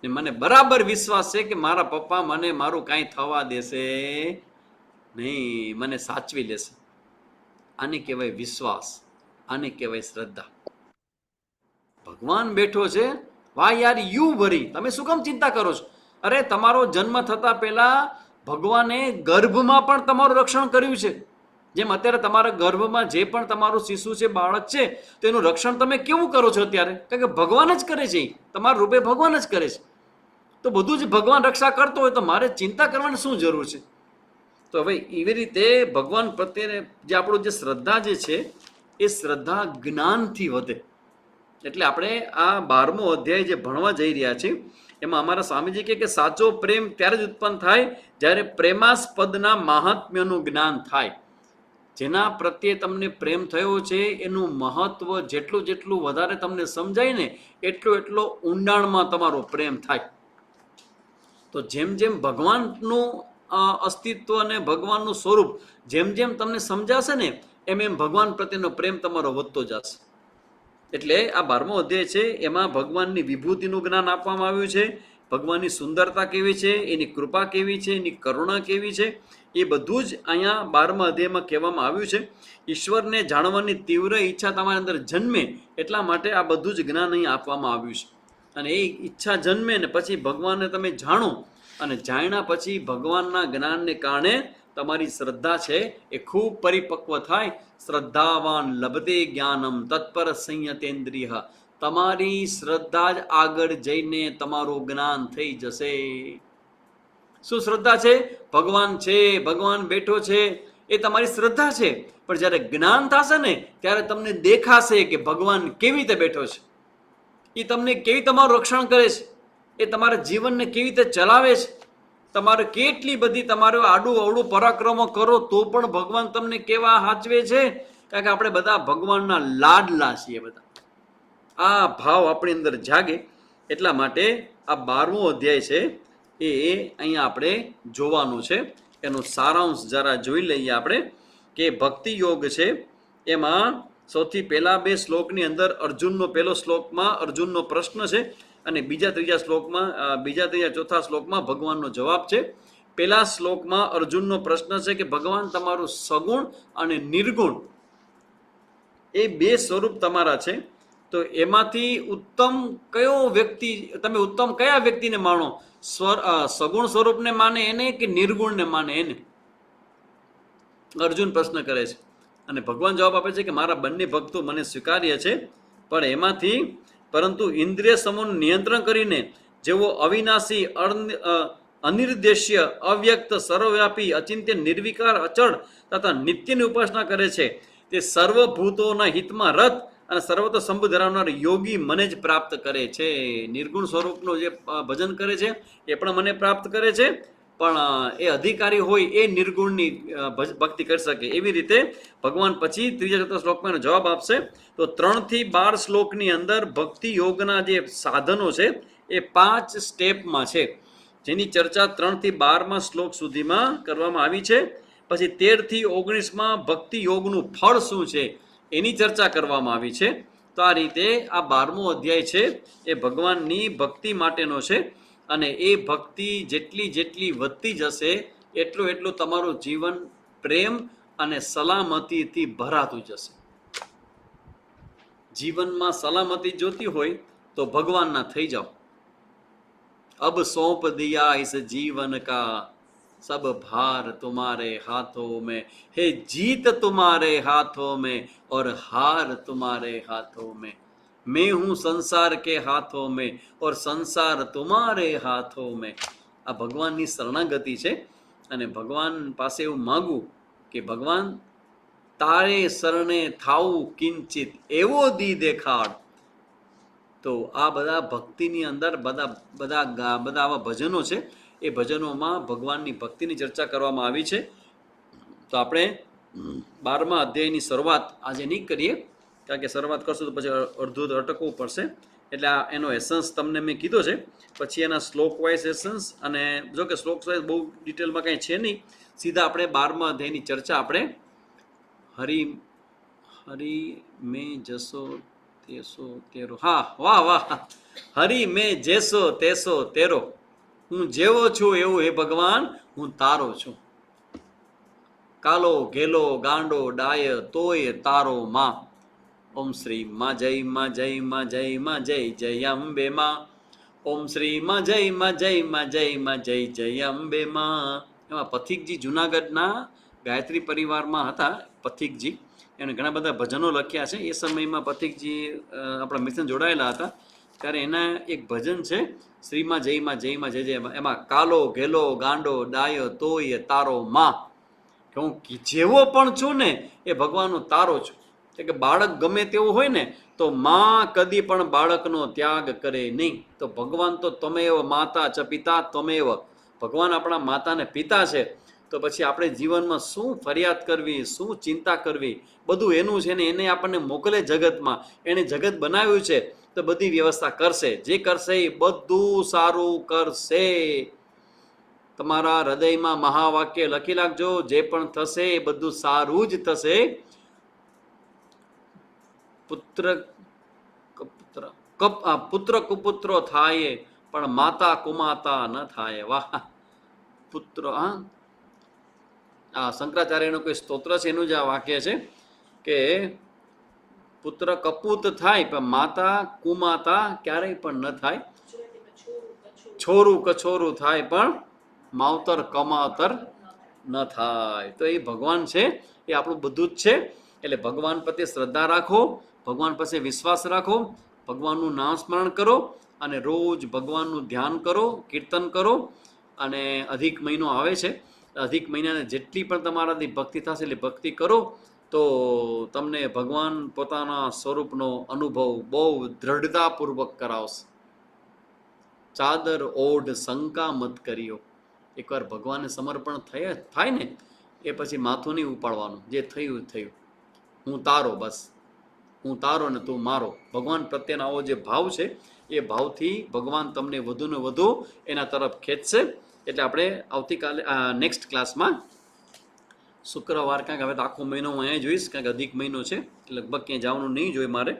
ને મને બરાબર વિશ્વાસ છે કે મારા પપ્પા મને મારું કાંઈ થવા દેશે નહીં, મને સાચવી લેશે. આને કહેવાય વિશ્વાસ, આને કહેવાય શ્રદ્ધા. ભગવાન બેઠો છે, વાહ યાર યુ વરી, તમે શું કામ ચિંતા કરો છો. અરે તમારો જન્મ થતા પહેલા ભગવાને ગર્ભમાં પણ તમારું રક્ષણ કર્યું છે. જેમ અત્યારે તમારા ગર્ભમાં જે પણ તમારું શિશુ છે, બાળક છે, તો એનું રક્ષણ તમે કેવું કરો છો અત્યારે, કારણ કે ભગવાન જ કરે છે, તમારા રૂપે ભગવાન જ કરે છે. તો બધું જ ભગવાન રક્ષા કરતો હોય તો મારે ચિંતા કરવાની શું જરૂર છે. તો હવે એવી રીતે ભગવાન પ્રત્યે જે આપણું જે શ્રદ્ધા જે છે એ શ્રદ્ધા જ્ઞાનથી વધે. એટલે આપણે આ 12મો અધ્યાય જે ભણવા જઈ રહ્યા છીએ એમાં અમારા સ્વામીજી કહે કે સાચો પ્રેમ ત્યારે જ ઉત્પન્ન થાય જ્યારે પ્રેમાસ્પદના મહાત્મ્યનું જ્ઞાન થાય. જેના પ્રત્યે તમને પ્રેમ થયો છે એનું મહત્વ જેટલું વધારે તમને સમજાય ને એટલો ઊંડાણમાં તમારો પ્રેમ થાય. તો જેમ જેમ ભગવાનનું અસ્તિત્વ અને ભગવાનનું સ્વરૂપ જેમ જેમ તમને સમજાશે ને એમ ભગવાન પ્રત્યેનો પ્રેમ તમારો વધતો જશે. એટલે આ 12મો અધ્યાય છે એમાં ભગવાનની વિભૂતિનું જ્ઞાન આપવામાં આવ્યું છે, ભગવાનની સુંદરતા કેવી છે, એની કૃપા કેવી છે, એની કરુણા કેવી છે, એ બધું જ અહીંયા 12મા અધ્યાયમાં કહેવામાં આવ્યું છે. ઈશ્વરને જાણવાની તીવ્ર ઈચ્છા તમારી અંદર જન્મે એટલા માટે આ બધું જ જ્ઞાન અહીં આપવામાં આવ્યું છે. અને એ ઈચ્છા જન્મે ને પછી ભગવાનને તમે જાણો અને જાણ્યા પછી ભગવાનના જ્ઞાનને કારણે તમારી શ્રદ્ધા છે એ ખૂબ પરિપક્વ થાય. શ્રદ્ધાવાન લભતે જ્ઞાનમ તત્પર સંયતેન્દ્રિય. તમારી શ્રદ્ધા જ આગળ જઈને તમારું જ્ઞાન થઈ જશે. શું શ્રદ્ધા છે? ભગવાન છે, ભગવાન બેઠો છે, એ તમારી શ્રદ્ધા છે. પણ જ્યારે જ્ઞાન થશે ને ત્યારે તમને દેખાશે કે ભગવાન કેવી રીતે બેઠો છે, એ તમને કેવી તમારું રક્ષણ કરે છે, એ તમારા જીવનને કેવી રીતે ચલાવે છે. તમારે કેટલી બધી તમારું આડું અવળું પરાક્રમો કરો તો પણ ભગવાન તમને કેવા સાચવે છે, કારણ કે આપણે બધા ભગવાનના લાડલા છીએ. બધા આ ભાવ આપણી અંદર જાગે એટલા માટે આ 12મો અધ્યાય છે એ અહીંયા આપણે જોવાનું છે. એનો સારાંશ જરા જોઈ લઈએ આપણે કે ભક્તિ યોગ છે એમાં સૌથી પહેલા 2 શ્લોકની અંદર અર્જુનનો પહેલો શ્લોકમાં અર્જુનનો પ્રશ્ન છે અને બીજા ત્રીજા ચોથા શ્લોકમાં ભગવાનનો જવાબ છે. પહેલા શ્લોકમાં અર્જુનનો પ્રશ્ન છે કે ભગવાન તમારું સગુણ અને નિર્ગુણ એ 2 સ્વરૂપ તમારા છે, તો એમાંથી ઉત્તમ કયો વ્યક્તિ, તમે ઉત્તમ કયા વ્યક્તિને માનો? સગુણ સ્વરૂપને માને એને કે નિર્ગુણને માને એને? અર્જુન પ્રશ્ન કરે છે અને ભગવાન જવાબ આપે છે કે મારા બંને ભક્તો મને સ્વીકાર્ય છે, પણ એમાંથી પરંતુ ઇન્દ્રિય સમૂહનું નિયંત્રણ કરીને જેઓ અવિનાશી, અનિર્દેશ્ય, અવ્યક્ત, સર્વવ્યાપી, અચિંત્ય, નિર્વિકાર, અચળ તથા નિત્યની ઉપાસના કરે છે તે સર્વભૂતોના હિતમાં રત અને સર્વત્ર સંબુ ધરાવનાર યોગી મને જ પ્રાપ્ત કરે છે. નિર્ગુણ સ્વરૂપનું જે ભજન કરે છે એ પણ મને પ્રાપ્ત કરે છે, પણ એ અધિકારી હોય એ નિર્ગુણની ભક્તિ કરી શકે. એવી રીતે ભગવાન પછી ત્રીજા ચોથા શ્લોકમાં એનો જવાબ આપશે. તો 3 થી 12 શ્લોકની અંદર ભક્તિ યોગના જે સાધનો છે એ 5 સ્ટેપમાં છે, જેની ચર્ચા 3 થી 12માં શ્લોક સુધીમાં કરવામાં આવી છે. પછી 13 થી 19માં ભક્તિ યોગનું ફળ શું છે એની ચર્ચા કરવામાં આવી છે. તો આ રીતે આ 12મો અધ્યાય છે એ ભગવાનની ભક્તિ માટેનો છે અને એ ભક્તિ જેટલી વધતી જશે એટલું તમારું જીવન પ્રેમ અને સલામતીથી ભરાતું જશે. જીવનમાં સલામતી જોતી હોય તો ભગવાનના થઈ જાઓ. અબ સौंप दिया इस जीवन का सब भार तुम्हारे हाथों में, हे जीत तुम्हारे हाथों में और हार तुम्हारे हाथों में, मैं हूँ संसार के हाथों में और संसार तुम्हारे हाथों में. આ ભગવાનની શરણાગતિ છે અને ભગવાન પાસે એવું માગું કે ભગવાન તારે શરણે થાવું કિંચિત એવો દી દેખાડ. તો આ બધા ભક્તિની અંદર બધા આવા ભજનો છે, એ ભજનોમાં ભગવાનની ભક્તિની ચર્ચા કરવામાં આવી છે. તો આપણે 12મા અધ્યાયની શરૂઆત આજે નહીં કરીએ, કારણ કે શરૂઆત કરશું તો પછી અડધું અટકવું પડશે. એટલે આ એનો એસન્સ તમને મેં કીધો છે, પછી એના શ્લોક વાઇઝ એસન્સ, અને જો કે શ્લોક વાઇઝ બહુ ડિટેલમાં કંઈ છે નહીં, સીધા આપણે 12મા અધ્યાયની ચર્ચા આપણે હરિ મેં જશો તેસો તેરો. હા, વાહ વાહ, હરિ મેં જેસો તેસો તેરો, હું જેવો છું એવું હે ભગવાન હું તારો છું. કાલો ઘેલો ગાંડો ડાય તોય તારો માં. ઓમ શ્રી માં જય માં જય માં જય માં જય જય અંબે માં. ઓમ શ્રી માં જય માં જય માં જય માં જય જય અંબે માં. એમાં પથિકજી જુનાગઢના ગાયત્રી પરિવારમાં હતા. પથિકજી એને ઘણા બધા ભજનો લખ્યા છે. એ સમયમાં પથિકજી આપણા મિશન જોડાયેલા હતા, ત્યારે એના એક ભજન છે શ્રીમાં જયમાં જયમાં જય જય. એમાં કાલો ઘેલો ગાંડો ડાયો તોય તારો માં, કે હું જેવો પણ છું ને એ ભગવાનનો તારો છું. કે બાળક ગમે તેવું હોય ને તો માં કદી પણ બાળકનો ત્યાગ કરે નહીં. તો ભગવાન તો તમેવ માતા ચ પિતા તમેવ, ભગવાન આપણા માતા ને પિતા છે. તો પછી આપણે જીવનમાં શું ફરિયાદ કરવી, શું ચિંતા કરવી, બધું એનું છે ને. એને આપણને મોકલે જગતમાં, એને જગત બનાવ્યું છે તો બધી વ્યવસ્થા કરશે. જે કરશે એ બધું સારું કરશે. તમારા હૃદયમાં મહાવાક્ય લખી રાખજો, જે પણ થશે એ બધું સારું જ થશે. પુત્ર કુપુત્રો થાય પણ માતા કુમાતા ન થાય. વાહ, પુત્ર. હા, આ શંકરાચાર્યનું કોઈ સ્તોત્ર છે, એનું જ આ વાક્ય છે કે પુત્ર કપૂત થાય પણ માતા કુમાતા ક્યારેય પણ ન થાય. છોરું કછોરું થાય પણ માવતર કમાવતર ન થાય. તો એ ભગવાન છે, એ આપણું બધું જ છે. એટલે ભગવાન પ્રત્યે શ્રદ્ધા રાખો, ભગવાન પાસે વિશ્વાસ રાખો, ભગવાનનું નામ સ્મરણ કરો અને રોજ ભગવાનનું ધ્યાન કરો, કીર્તન કરો. અને અધિક મહિનો આવે છે, અધિક મહિનાને જેટલી પણ તમારાથી ભક્તિ થશે એટલે ભક્તિ કરો, તો તમને ભગવાન પોતાના સ્વરૂપનો અનુભવ બહુ દ્રઢતાપૂર્વક કરાવશે. ચાદર ઓઢ શંકા મત કર્યો. એકવાર ભગવાનને સમર્પણ થાય ને એ પછી માથું નહીં ઉપાડવાનું. જે થયું થયું, હું તારો, બસ હું તારો ને તું મારો. ભગવાન પ્રત્યેનો આવો જે ભાવ છે એ ભાવથી ભગવાન તમને વધુ ને વધુ એના તરફ ખેંચશે. એટલે આપણે આવતીકાલે નેક્સ્ટ ક્લાસમાં શુક્રવાર, કારણ કે હવે તો આખો મહિનો હું અહીંયા જોઈશ, કારણ કે અધિક મહિનો છે, લગભગ ક્યાંય જવાનું નહીં જોઈએ મારે.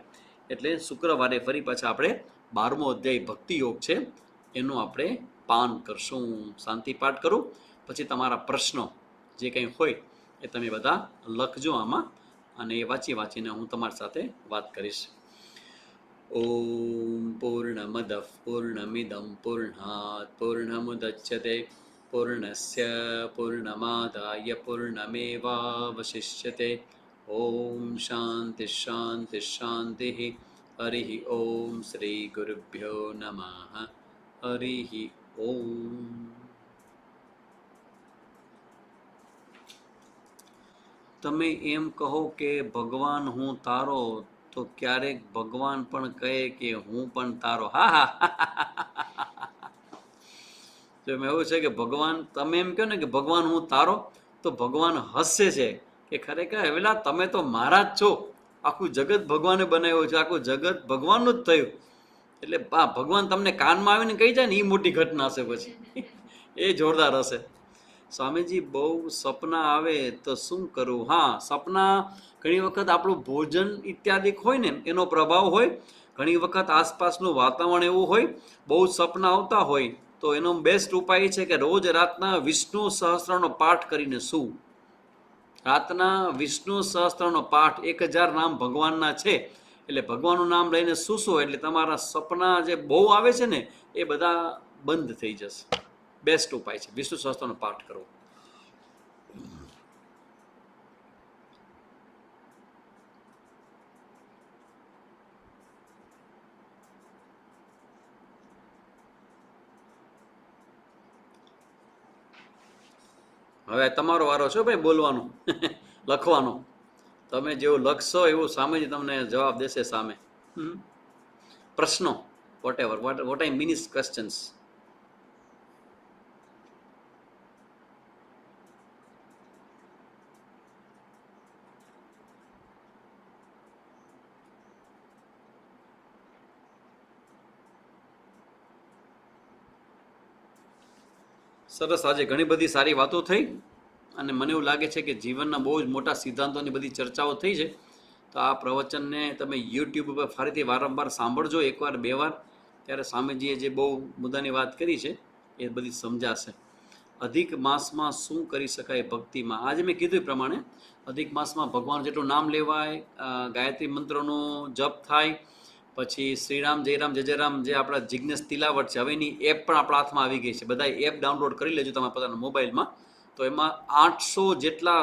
એટલે શુક્રવારે ફરી પાછા આપણે 12મો અધ્યાય ભક્તિ યોગ છે એનું આપણે પાન કરશું. શાંતિ પાઠ કરું, પછી તમારા પ્રશ્નો જે કંઈ હોય એ તમે બધા લખજો આમાં, અને એ વાંચીને હું તમારી સાથે વાત કરીશ. ઓમ પૂર્ણમદ પૂર્ણમિદમ પૂર્ણાત પૂર્ણમુદચ્યતે પૂર્ણસ્ય પૂર્ણમાદાય પૂર્ણમેવાવશિષ્યતે. ઓમ શાંતિ શાંતિ શાંતિ. હરિ ઓમ શ્રી ગુરુભ્યો નમઃ. હરિ ઓમ. તમે એમ કહો કે ભગવાન હું તારો, તો ક્યારેક ભગવાન પણ કહે કે હું પણ તારો. હા હા. તો એમાં એવું છે કે ભગવાન, તમે એમ કહો ને કે ભગવાન હું તારો, તો ભગવાન હસે છે કે ખરેખર એવેલા તમે તો મારા જ છો. આખું જગત ભગવાને બનાવ્યું છે, આખું જગત ભગવાનનું જ થયું. એટલે ભગવાન તમને કાનમાં આવીને કહી જાય ને, એ મોટી ઘટના હશે પછી. એ જોરદાર હશે. સ્વામીજી બહુ સપના આવે તો શું કરવું? હા, સપના ઘણી વખત આપણું ભોજન ઇત્યાદિ હોય ને એનો પ્રભાવ હોય. ઘણી વખત આસપાસનું વાતાવરણ એવું હોય, બહુ સપના આવતા હોય, તો એનો બેસ્ટ ઉપાય છે કે રોજ રાતના વિષ્ણુ સહસ્ત્રનો પાઠ કરીને શું. રાતના વિષ્ણુ સહસ્ત્રનો પાઠ, 1000 નામ ભગવાનના છે, એટલે ભગવાનનું નામ લઈને સૂસો એટલે તમારા સપના જે બહુ આવે છે ને એ બધા બંધ થઈ જશે. બેસ્ટ ઉપાય છે વિષ્ણુ સહસ્ત્રનો પાઠ કરવો. હવે તમારો વારો છો ભાઈ બોલવાનો. લખવાનો. તમે જેવું લખશો એવું સામે જ તમને જવાબ દેશે સામે. પ્રશ્નો, whatever, what I mean is questions. સરસ, આજે ઘણી બધી સારી વાતો થઈ, અને મને એવું લાગે છે કે જીવનના બહુ જ મોટા સિદ્ધાંતોની બધી ચર્ચાઓ થઈ છે. તો આ પ્રવચનને તમે યુટ્યુબ ઉપર ફરીથી વારંવાર સાંભળજો, એકવાર બે વાર, ત્યારે સ્વામીજીએ જે બહુ મુદ્દાની વાત કરી છે એ બધી સમજાશે. અધિક માસમાં શું કરી શકાય ભક્તિમાં? આજે મેં કીધું એ પ્રમાણે અધિક માસમાં ભગવાન જેટલું નામ લેવાય, ગાયત્રી મંત્રનો જપ થાય, પછી શ્રીરામ જયરામ જય જયરામ જે આપણા જિજ્ઞેશ તિલાવટ છે, હવે એની એપ પણ આપણા હાથમાં આવી ગઈ છે. બધા એપ ડાઉનલોડ કરી લેજો તમારા પોતાના મોબાઈલમાં. તો એમાં 800 જેટલા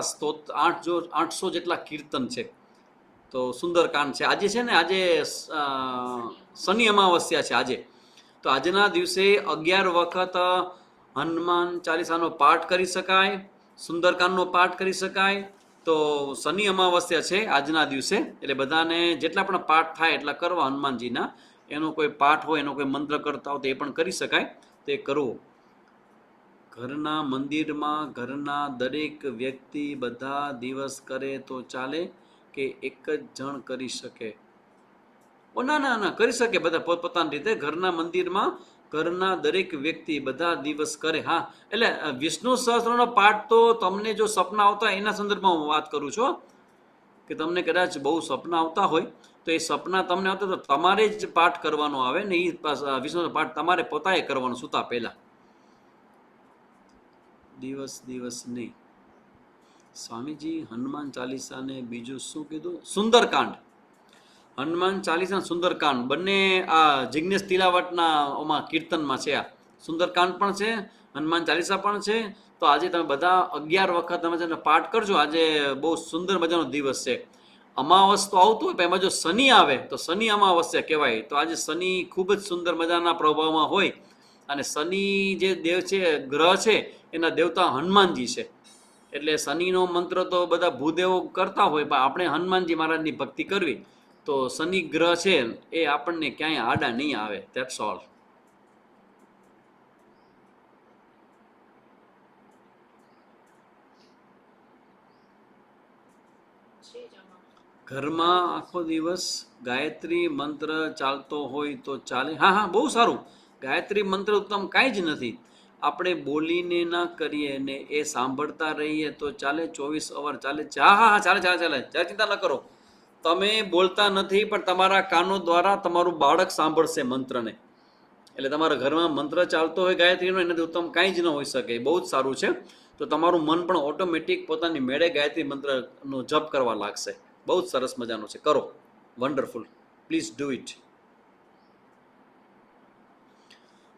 800 જેટલા કીર્તન છે. તો સુંદરકાંડ છે. આજે છે ને, આજે શનિ અમાવસ્યા છે આજે. તો આજના દિવસે 11 વખત હનુમાન ચાલીસાનો પાઠ કરી શકાય, સુંદરકાંડનો પાઠ કરી શકાય. તો શનિ અમાવસ્યા છે આજના દિવસે, એટલે બધાને જેટલા પણ પાઠ થાય એટલા કરવા હનુમાનજીના. એનો કોઈ પાઠ હોય, એનો કોઈ મંત્ર કરતા હોય તો એ પણ કરી શકાય, તે કરવો. ઘરના મંદિરમાં ઘરના દરેક વ્યક્તિ બધા દિવસ કરે તો ચાલે કે એક જ જણ કરી શકે? ઓ ના ના ના, કરી શકે બધા પોતપોતાની રીતે. ઘરના મંદિરમાં ઘરના દરેક વ્યક્તિ બધા દિવસ કરે. હા, એટલે વિષ્ણુ સહસ્ત્રનો પાઠ તો તમને જો સપના આવતા હોય એના સંદર્ભમાં હું વાત કરું છું, કે તમને કદાચ બહુ સપના આવતા હોય તો એ સપના તમને આવતા તો તમારે જ પાઠ કરવાનો આવે ને. એ વિષ્ણુનો પાઠ તમારે પોતાએ કરવાનો સૂતા પહેલા. દિવસ નહીં. સ્વામીજી હનુમાન ચાલીસાને બીજું શું કીધું? સુંદરકાંડ. હનુમાન ચાલીસા સુંદરકાંડ બંને આ જિજ્ઞેશ તિલાવટના ઓમાં કીર્તનમાં છે. આ સુંદરકાંડ પણ છે, હનુમાન ચાલીસા પણ છે. તો આજે તમે બધા 11 વખત તમે જેને પાઠ કરજો. આજે બહુ સુંદર મજાનો દિવસ છે. અમાવસ તો આવતું હોય, પણ એમાં જો શનિ આવે તો શનિ અમાવસ્યા કહેવાય. તો આજે શનિ ખૂબ જ સુંદર મજાના પ્રભાવમાં હોય, અને શનિ જે દેવ છે, ગ્રહ છે, એના દેવતા હનુમાનજી છે. એટલે શનિનો મંત્ર તો બધા ભૂદેવો કરતા હોય, પણ આપણે હનુમાનજી મહારાજની ભક્તિ કરવી. તો શનિ ગ્રહ છે એ આપણને ક્યાંય આડા નહીં આવે. That's all. ઘરમાં આખો દિવસ ગાયત્રી મંત્ર ચાલતો હોય તો ચાલે? હા હા, બહુ સારું. ગાયત્રી મંત્ર ઉત્તમ કાંઈ જ નથી. આપણે બોલીને ના કરીએ ને એ સાંભળતા રહીએ તો ચાલે? 24 અવર ચાલે છે? હા હા હા, ચાલે ચાલે ચાલે, જ્યારે ચિંતા ન કરો. તમે બોલતા નથી પણ તમારા કાનો દ્વારા તમારું બાળક સાંભળશે મંત્રને. એટલે તમારા ઘરમાં મંત્ર ચાલતો હોય ગાયત્રીનો, એનાથી ઉત્તમ કાંઈ જ ન હોઈ શકે. બહુ જ સારું છે. તો તમારું મન પણ ઓટોમેટિક પોતાની મેળે ગાયત્રી મંત્રનો જપ કરવા લાગશે. બહુ જ સરસ મજાનું છે, કરો. વન્ડરફુલ. Please do it.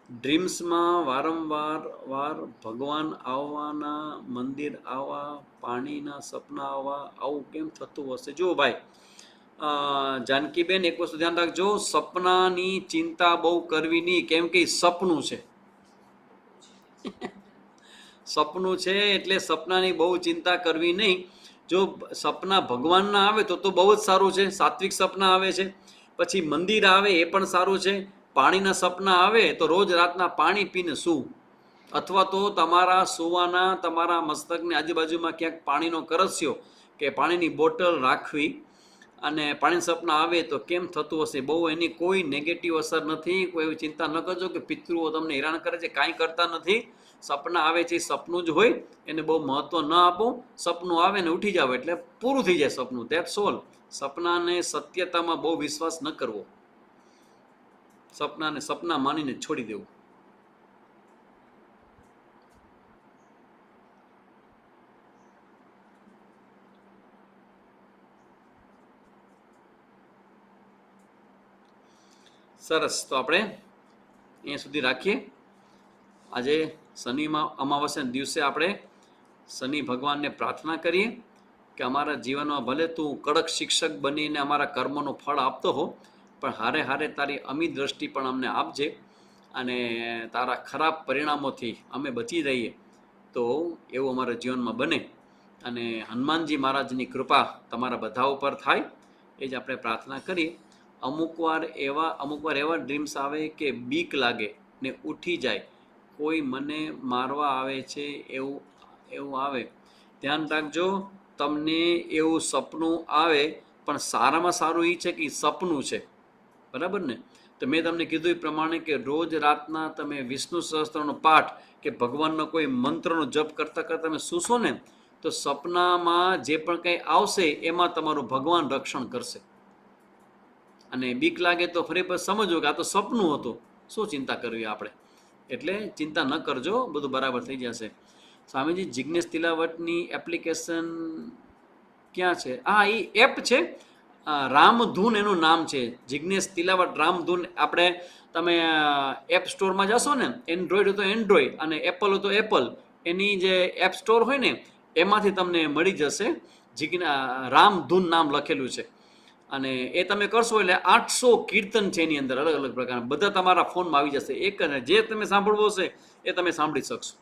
ડ્રીમ્સમાં વારંવાર ભગવાન આવવાના, મંદિર આવવા, પાણીના સપના આવવા, આવું કેમ થતું હશે? જુઓ ભાઈ, જાનકીબેન, એક વસ્તુ ધ્યાન રાખજો, સપનાની ચિંતા બહુ કરવી નહીં, કેમ કે સપનું છે. સપનું છે એટલે સપનાની બહુ ચિંતા કરવી નહીં. જો સપના ભગવાનના આવે તો બહુ જ સારું છે, સાત્વિક સપના આવે છે. પછી મંદિર આવે એ પણ સારું છે. પાણીના સપના આવે તો રોજ રાતના પાણી પીને સૂવું, અથવા તો તમારા સુવાના, તમારા મસ્તકની આજુબાજુમાં ક્યાંક પાણીનો કરસ્યો કે પાણીની બોટલ રાખવી. અને પાણી સપના આવે તો કેમ થતું હશે? બહુ એની કોઈ નેગેટિવ અસર નથી. કોઈ એવી ચિંતા ન કરજો કે પિતૃઓ તમને હેરાન કરે છે, કાંઈ કરતા નથી. સપના આવે છે સપનું જ હોય, એને બહુ મહત્વ ન આપો. સપનું આવે ને ઉઠી જાવ એટલે પૂરું થઈ જાય સપનું, ધેટ્સ ઓલ. સપનાને સત્યતામાં બહુ વિશ્વાસ ન કરવો, સપનાને સપના માનીને છોડી દેવું. સરસ, તો આપણે અહીંયા સુધી રાખીએ. આજે શનિમાં અમાવસ્યાના દિવસે આપણે શનિ ભગવાનને પ્રાર્થના કરીએ કે અમારા જીવનમાં ભલે તું કડક શિક્ષક બનીને અમારા કર્મનું ફળ આપતો હો, પણ હારે હારે તારી અમી દ્રષ્ટિ પણ અમને આપજે, અને તારા ખરાબ પરિણામોથી અમે બચી રહીએ, તો એવું અમારા જીવનમાં બને. અને હનુમાનજી મહારાજની કૃપા તમારા બધા ઉપર થાય, એ જ આપણે પ્રાર્થના કરીએ. અમુક વાર એવા ડ્રીમ્સ આવે કે બીક લાગે ને ઉઠી જાય, કોઈ મને મારવા આવે છે એવું આવે. ધ્યાન રાખજો, તમને એવું સપનું આવે પણ સારામાં સારું એ છે કે સપનું છે, બરાબર ને? તો મેં તમને કીધું એ પ્રમાણે કે રોજ રાતના તમે વિષ્ણુ સહસ્ત્રનો પાઠ કે ભગવાનનો કોઈ મંત્રનો જપ કરતાં કરતાં તમે સૂશો ને, તો સપનામાં જે પણ કંઈ આવશે એમાં તમારું ભગવાન રક્ષણ કરશે. અને બીક લાગે તો ફરી પછી સમજો કે આ તો સપનું હતું, શું ચિંતા કરવી આપણે? એટલે ચિંતા ન કરજો, બધું બરાબર થઈ જશે. સ્વામીજી, જિજ્ઞેશ તિલાવટની એપ્લિકેશન ક્યાં છે? હા, એ એપ છે, રામધૂન એનું નામ છે, જિજ્ઞેશ તિલાવટ રામધૂન. આપણે તમે એપ સ્ટોરમાં જશો ને, એન્ડ્રોઈડ હોય તો એન્ડ્રોઈડ અને એપલ હોય તો એપલ, એની જે એપ સ્ટોર હોય ને એમાંથી તમને મળી જશે. રામધૂન નામ લખેલું છે, અને એ તમે કરશો એટલે 800 કીર્તન છે એની અંદર, અલગ અલગ પ્રકારના, બધા તમારા ફોનમાં આવી જશે. એક જે તમે સાંભળવું હશે એ તમે સાંભળી શકશો.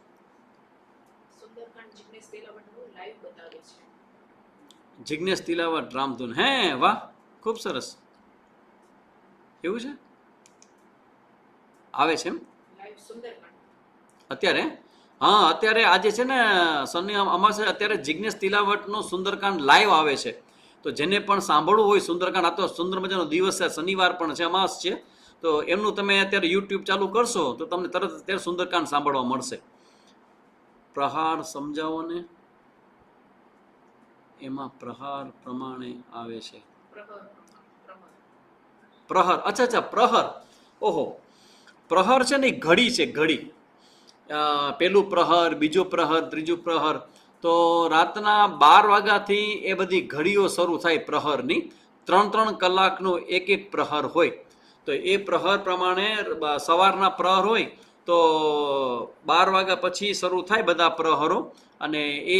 જિજ્ઞેશ તિલાવટ રામધૂન, હે વાહ, ખૂબ સરસ. એવું છે, આવે છે એમ અત્યારે? હા, અત્યારે આજે છે ને શનિ અમાસે, અત્યારે જિજ્ઞેશ તિલાવટનો સુંદરકાંડ લાઈવ આવે છે. તો જેને પણ સાંભળવું હોય સુંદરકાંડ, આ તો સુંદર મજાનો દિવસ છે, શનિવાર પણ છે, અમાસ છે, તો એમનું તમે અત્યારે યુટ્યુબ ચાલુ કરશો તો તમને તરત અત્યારે સુંદરકાંડ સાંભળવા મળશે. પ્રહાર સમજાવો ને, એમાં પ્રહાર પ્રમાણે આવે છે. પ્રહર, અચ્છા, પ્રહર. ઓહો, પ્રહર છે ને, ઘડી છે, ઘડી. પેલું પ્રહર, બીજો પ્રહર, ત્રીજું પ્રહર. તો રાતના 12 વાગ્યાથી એ બધી ઘડીઓ શરૂ થાય પ્રહરની. 3 કલાકનું એક પ્રહર હોય. તો એ પ્રહર પ્રમાણે સવારના પ્રહર હોય તો 12 વાગ્યા પછી શરૂ થાય બધા પ્રહરો, અને એ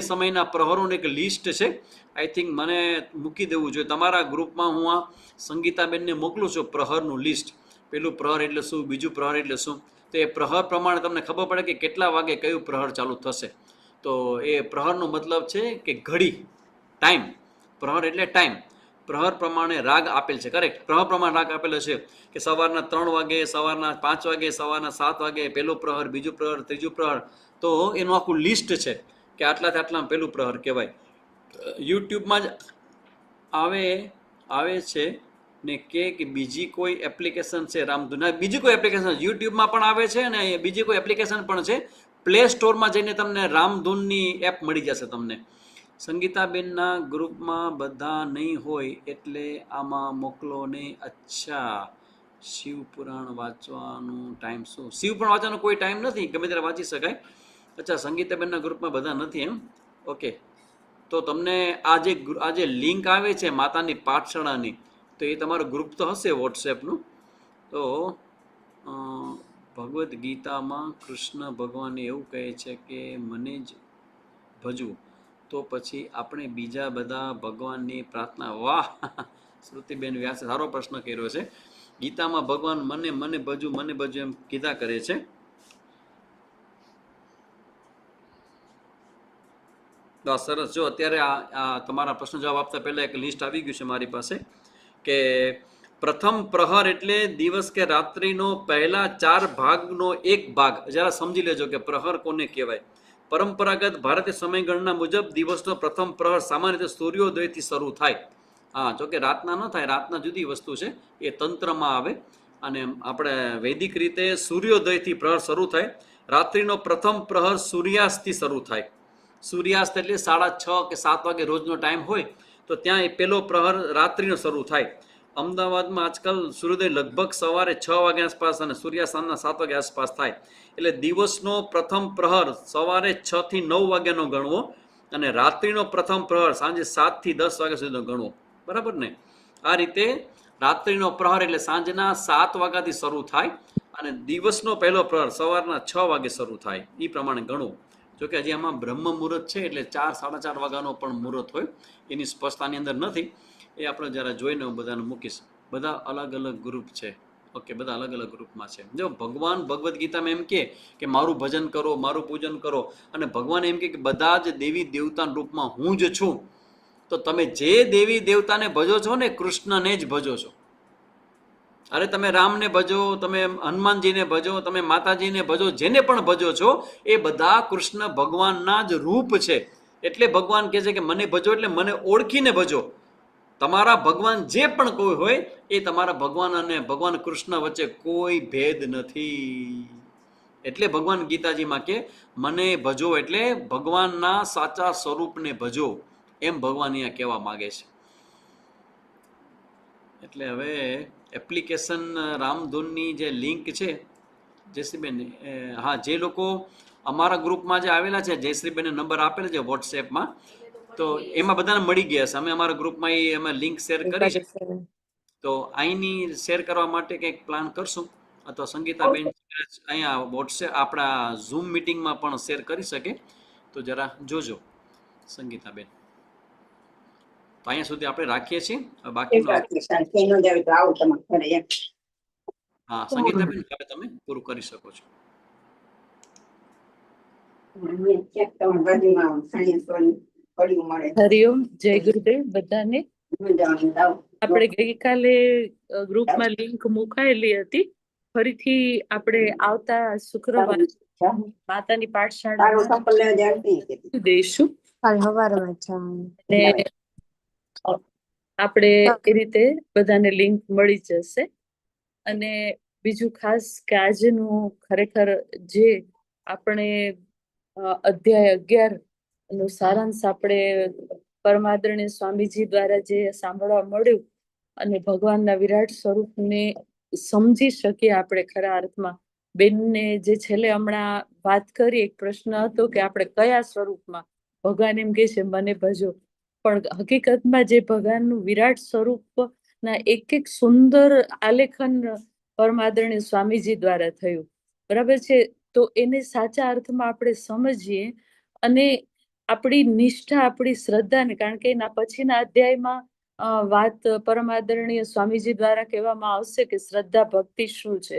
સમયના પ્રહરોની એક લિસ્ટ છે. આઈ થિંક મને મૂકી દેવું જોઈએ તમારા ગ્રુપમાં. હું આ સંગીતાબેનને મોકલું છું પ્રહરનું લિસ્ટ. પેલું પ્રહર એટલે શું, બીજું પ્રહર એટલે શું, તો એ પ્રહર પ્રમાણે તમને ખબર પડે કે કેટલા વાગે કયું પ્રહર ચાલુ થશે. તો એ પ્રહરનો મતલબ છે કે ઘડી, ટાઈમ. પ્રહર એટલે ટાઈમ. પ્રહર પ્રમાણે રાગ આપેલ છે, કરેક્ટ. પ્રહર પ્રમાણે રાગ આપેલો છે કે સવારના 3 વાગે, સવારના 5 વાગે, સવારના 7 વાગે પેલું પ્રહર, બીજું પ્રહર, ત્રીજું પ્રહર. તો એનું આખું લિસ્ટ છે કે આટલાથી આટલા પેલું પ્રહર કહેવાય. યુટ્યુબમાં જ આવે છે ને કે બીજી કોઈ એપ્લિકેશન છે રામધૂન? બીજી કોઈ એપ્લિકેશન યુટ્યુબમાં પણ આવે છે અને બીજી કોઈ એપ્લિકેશન પણ છે. પ્લે સ્ટોરમાં જઈને તમને રામધૂનની એપ મળી જશે તમને. સંગીતાબેનના ગ્રુપમાં બધા નહીં હોય એટલે આમાં મોકલો ને. અચ્છા, શિવપુરાણ વાંચવાનું ટાઈમ શું? શિવપુરાણ વાંચવાનો કોઈ ટાઈમ નથી, ગમે ત્યારે વાંચી શકાય. અચ્છા, સંગીતાબેનના ગ્રુપમાં બધા નથી એમ? ઓકે, તો તમને આ જે લિંક આવે છે માતાની પાઠશાળાની, તો એ તમારું ગ્રુપ તો હશે વોટ્સએપનું. તો ભગવદ્ ગીતામાં કૃષ્ણ ભગવાન એવું કહે છે કે મને જ ભજવું, તો પછી આપણે બીજા બધા ભગવાનની પ્રાર્થના. વાહ, શ્રુતિબેન વ્યાસે સારો પ્રશ્ન કર્યો છે. ગીતામાં ભગવાન મને ભજવું એમ કીધા કરે છે. સરસ. જો અત્યારે આ તમારા પ્રશ્ન જવાબ આપતા પહેલા એક લિસ્ટ આવી ગયું છે મારી પાસે કે પ્રથમ પ્રહર એટલે દિવસ કે રાત્રિનો પહેલા 4 ભાગનો એક ભાગ. જરા સમજી લેજો કે પ્રહર કોને કહેવાય. પરંપરાગત ભારતીય સમયગણના મુજબ દિવસનો પ્રથમ પ્રહર સામાન્ય રીતે સૂર્યોદયથી શરૂ થાય. હા, જોકે રાતના ન થાય, રાતના જુદી વસ્તુ છે, એ તંત્રમાં આવે. અને આપણે વૈદિક રીતે સૂર્યોદયથી પ્રહર શરૂ થાય. રાત્રિનો પ્રથમ પ્રહર સૂર્યાસ્તથી શરૂ થાય. સૂર્યાસ્ત એટલે 6:30 કે 7 વાગે રોજનો ટાઈમ હોય, તો ત્યાં એ પહેલો પ્રહર રાત્રિનો શરૂ થાય. અમદાવાદમાં આજકાલ સૂર્યોદય લગભગ સવારે 6 વાગ્યા આસપાસ અને સૂર્યાસ્ત સાંજના 7 વાગ્યા આસપાસ થાય. એટલે દિવસનો પ્રથમ પ્રહર સવારે 6 થી 9 વાગ્યાનો ગણવો અને રાત્રિનો પ્રથમ પ્રહર સાંજે 7 થી 10 વાગ્યા સુધીનો ગણવો. બરાબર ને? આ રીતે રાત્રિનો પ્રહર એટલે સાંજના 7 વાગ્યાથી શરૂ થાય અને દિવસનો પહેલો પ્રહર સવારના 6 વાગે શરૂ થાય. એ પ્રમાણે ગણવું. જોકે હજી આમાં બ્રહ્મ મુહૂર્ત છે એટલે 4, 4:30 વાગ્યાનો પણ મુહૂર્ત હોય, એની સ્પષ્ટતાની અંદર નથી. એ આપણે જરા જોઈને હું બધાને મૂકીશ. બધા અલગ અલગ ગ્રુપ છે. ઓકે, બધા અલગ અલગ ગ્રુપમાં છે. જો ભગવાન ભગવદ્ ગીતામાં એમ કે મારું ભજન કરો, મારું પૂજન કરો, અને ભગવાન એમ કે બધા જ દેવી દેવતાના રૂપમાં હું જ છું. તો તમે જે દેવી દેવતાને ભજો છો ને, કૃષ્ણને જ ભજો છો. અરે તમે રામને ભજો, તમે હનુમાનજીને ભજો, તમે માતાજીને ભજો, જેને પણ ભજો છો એ બધા કૃષ્ણ ભગવાનના જ રૂપ છે. એટલે ભગવાન કહે છે કે મને ભજો એટલે મને ઓળખીને ભજો. તમારા ભગવાન જે પણ કોઈ હોય એ તમારા ભગવાન અને ભગવાન કૃષ્ણ વચ્ચે કોઈ ભેદ નથી. એટલે ભગવાન ગીતાજીમાં કે મને ભજો એટલે ભગવાનના સાચા સ્વરૂપને ભજો, એમ ભગવાન અહીંયા કહેવા માંગે છે. એટલે હવે એપ્લિકેશન રામધૂનની જે લિંક છે, જયશ્રીબેન, હા, જે લોકો અમારા ગ્રુપમાં જે આવેલા છે, જયશ્રીબેનને નંબર આપેલો છે વોટ્સએપમાં, તો એમાં બધાને મળી ગયા છે. અમે અમારા ગ્રુપમાં અમે લિંક શેર કરી છે. તો અહીંની શેર કરવા માટે કંઈક પ્લાન કરશું, અથવા સંગીતાબેન અહીંયા વોટ્સએપ આપણા ઝૂમ મિટિંગમાં પણ શેર કરી શકે, તો જરા જોજો સંગીતાબેન. તો અહીંયા સુધી આપણે રાખીએ છીએ. બાકીનું હા, સંગીતાબેન, હવે તમે પૂરું કરી શકો છો. હરિઓમ, જય ગુરુદેવ બધાને. આપણે ગઈકાલે ગ્રુપમાં લિંક મુકાયેલી હતી. ફરીથી આપણે આવતા શુક્રવાર માતાની પાઠશાળા દઈશું. ને આપણે એ રીતે બધાને લિંક મળી જશે. અને બીજું ખાસ કે આજનું ખરેખર જે આપણે અધ્યાય 11 નું સારાંશ આપણે પરમાદરણીય સ્વામીજી દ્વારા જે સાંભળવા મળ્યું અને ભગવાનના વિરાટ સ્વરૂપને સમજી શકીએ આપણે ખરા અર્થમાં. બેનને જે છેલ્લે હમણાં વાત કરી, એક પ્રશ્ન હતો કે આપણે કયા સ્વરૂપમાં, ભગવાન એમ કે છે મને ભજો, પણ હકીકતમાં જે ભગવાનનું વિરાટ સ્વરૂપના એક સુંદર આલેખન પરમાદરણીય સ્વામીજી દ્વારા થયું. બરાબર છે? તો એને સાચા અર્થમાં આપણે સમજીએ અને આપણી નિષ્ઠા, આપણી શ્રદ્ધાને, કારણ કે એના પછીના અધ્યાયમાં વાત પરમાદરણીય સ્વામીજી દ્વારા કહેવામાં આવશે કે શ્રદ્ધા ભક્તિ શું છે.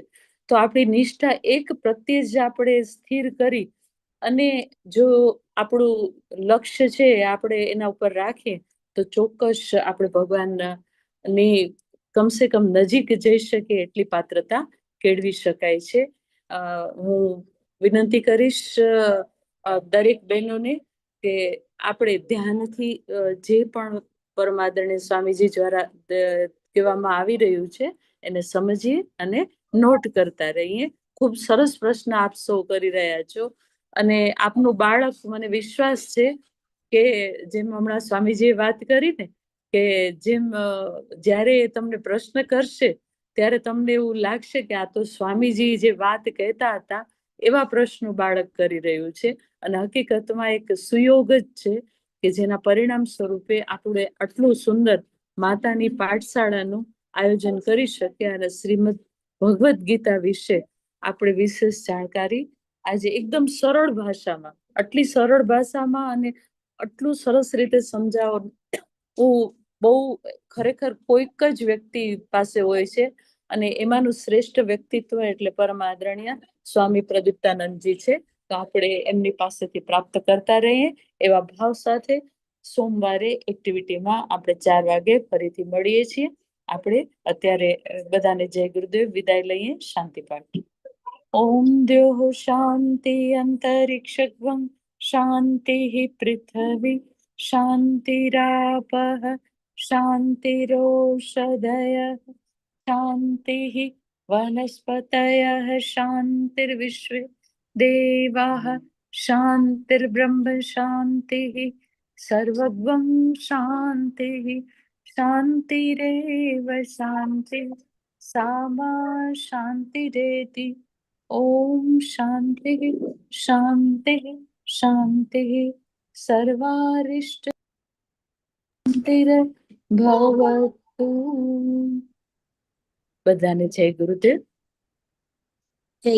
તો આપણી નિષ્ઠા એક પ્રત્યે જ આપણે સ્થિર કરી અને જો આપણું લક્ષ્ય છે આપણે એના ઉપર રાખીએ તો ચોક્કસ આપણે ભગવાનની કમસે કમ નજીક જઈ શકીએ એટલી પાત્રતા કેળવી શકાય છે. હું વિનંતી કરીશ દરેક બહેનોને કે આપણે ધ્યાનથી જે પણ પરમાદરણીય સ્વામીજી દ્વારા કહેવામાં આવી રહ્યું છે એને સમજીએ અને નોટ કરતા રહીએ. ખૂબ સરસ પ્રશ્ન આપ સૌ કરી રહ્યા છો અને આપનું બાળક, મને વિશ્વાસ છે કે જેમ હમણાં સ્વામીજીએ વાત કરી ને કે જેમ જ્યારે એ તમને પ્રશ્ન કરશે ત્યારે તમને એવું લાગશે કે આ તો સ્વામીજી જે વાત કહેતા હતા એવા પ્રશ્નો બાળક કરી રહ્યું છે. અને હકીકતમાં એક સુયોગ જ છે કે જેના પરિણામ સ્વરૂપે આપણે આટલું સુંદર માતાની પાઠશાળાનું આયોજન કરી શક્યા અને શ્રીમદ ભગવદ્ ગીતા વિશે આપણે વિશેષ જાણકારી આજે એકદમ સરળ ભાષામાં, આટલી સરળ ભાષામાં અને આટલું સરસ રીતે સમજાવો બહુ ખરેખર કોઈક જ વ્યક્તિ પાસે હોય છે અને એમાંનું શ્રેષ્ઠ વ્યક્તિત્વ એટલે પરમ આદરણીય સ્વામી પ્રદીપ્તાનંદજી છે. તો આપણે એમની પાસેથી પ્રાપ્ત કરતા રહીએ એવા ભાવ સાથે સોમવારે એક્ટિવિટીમાં આપણે 4 વાગે ફરીથી મળીએ છીએ. આપણે અત્યારે બધાને જય ગુરુદેવ, વિદાય લઈએ. શાંતિ પાઠ. ઓમ દ્યોઃ શાંતિ અંતરિક્ષગં શાંતિ પૃથ્વી શાંતિરાપઃ શાંતિરોષધયઃ શાંતિઃ વનસ્પતયઃ શાંતિર્વિશ્વે દેવાઃ શાંતિર્બ્રહ્મ શાંતિઃ સર્વગં શાંતિઃ શાંતિરેવ શાંતિ સામા શાંતિરેતિ. ઓમ શાંતિ શાંતિ શાંતિ સર્વારિષ્ટ ભવતુ. બધાને જય ગુરુદેવ. જય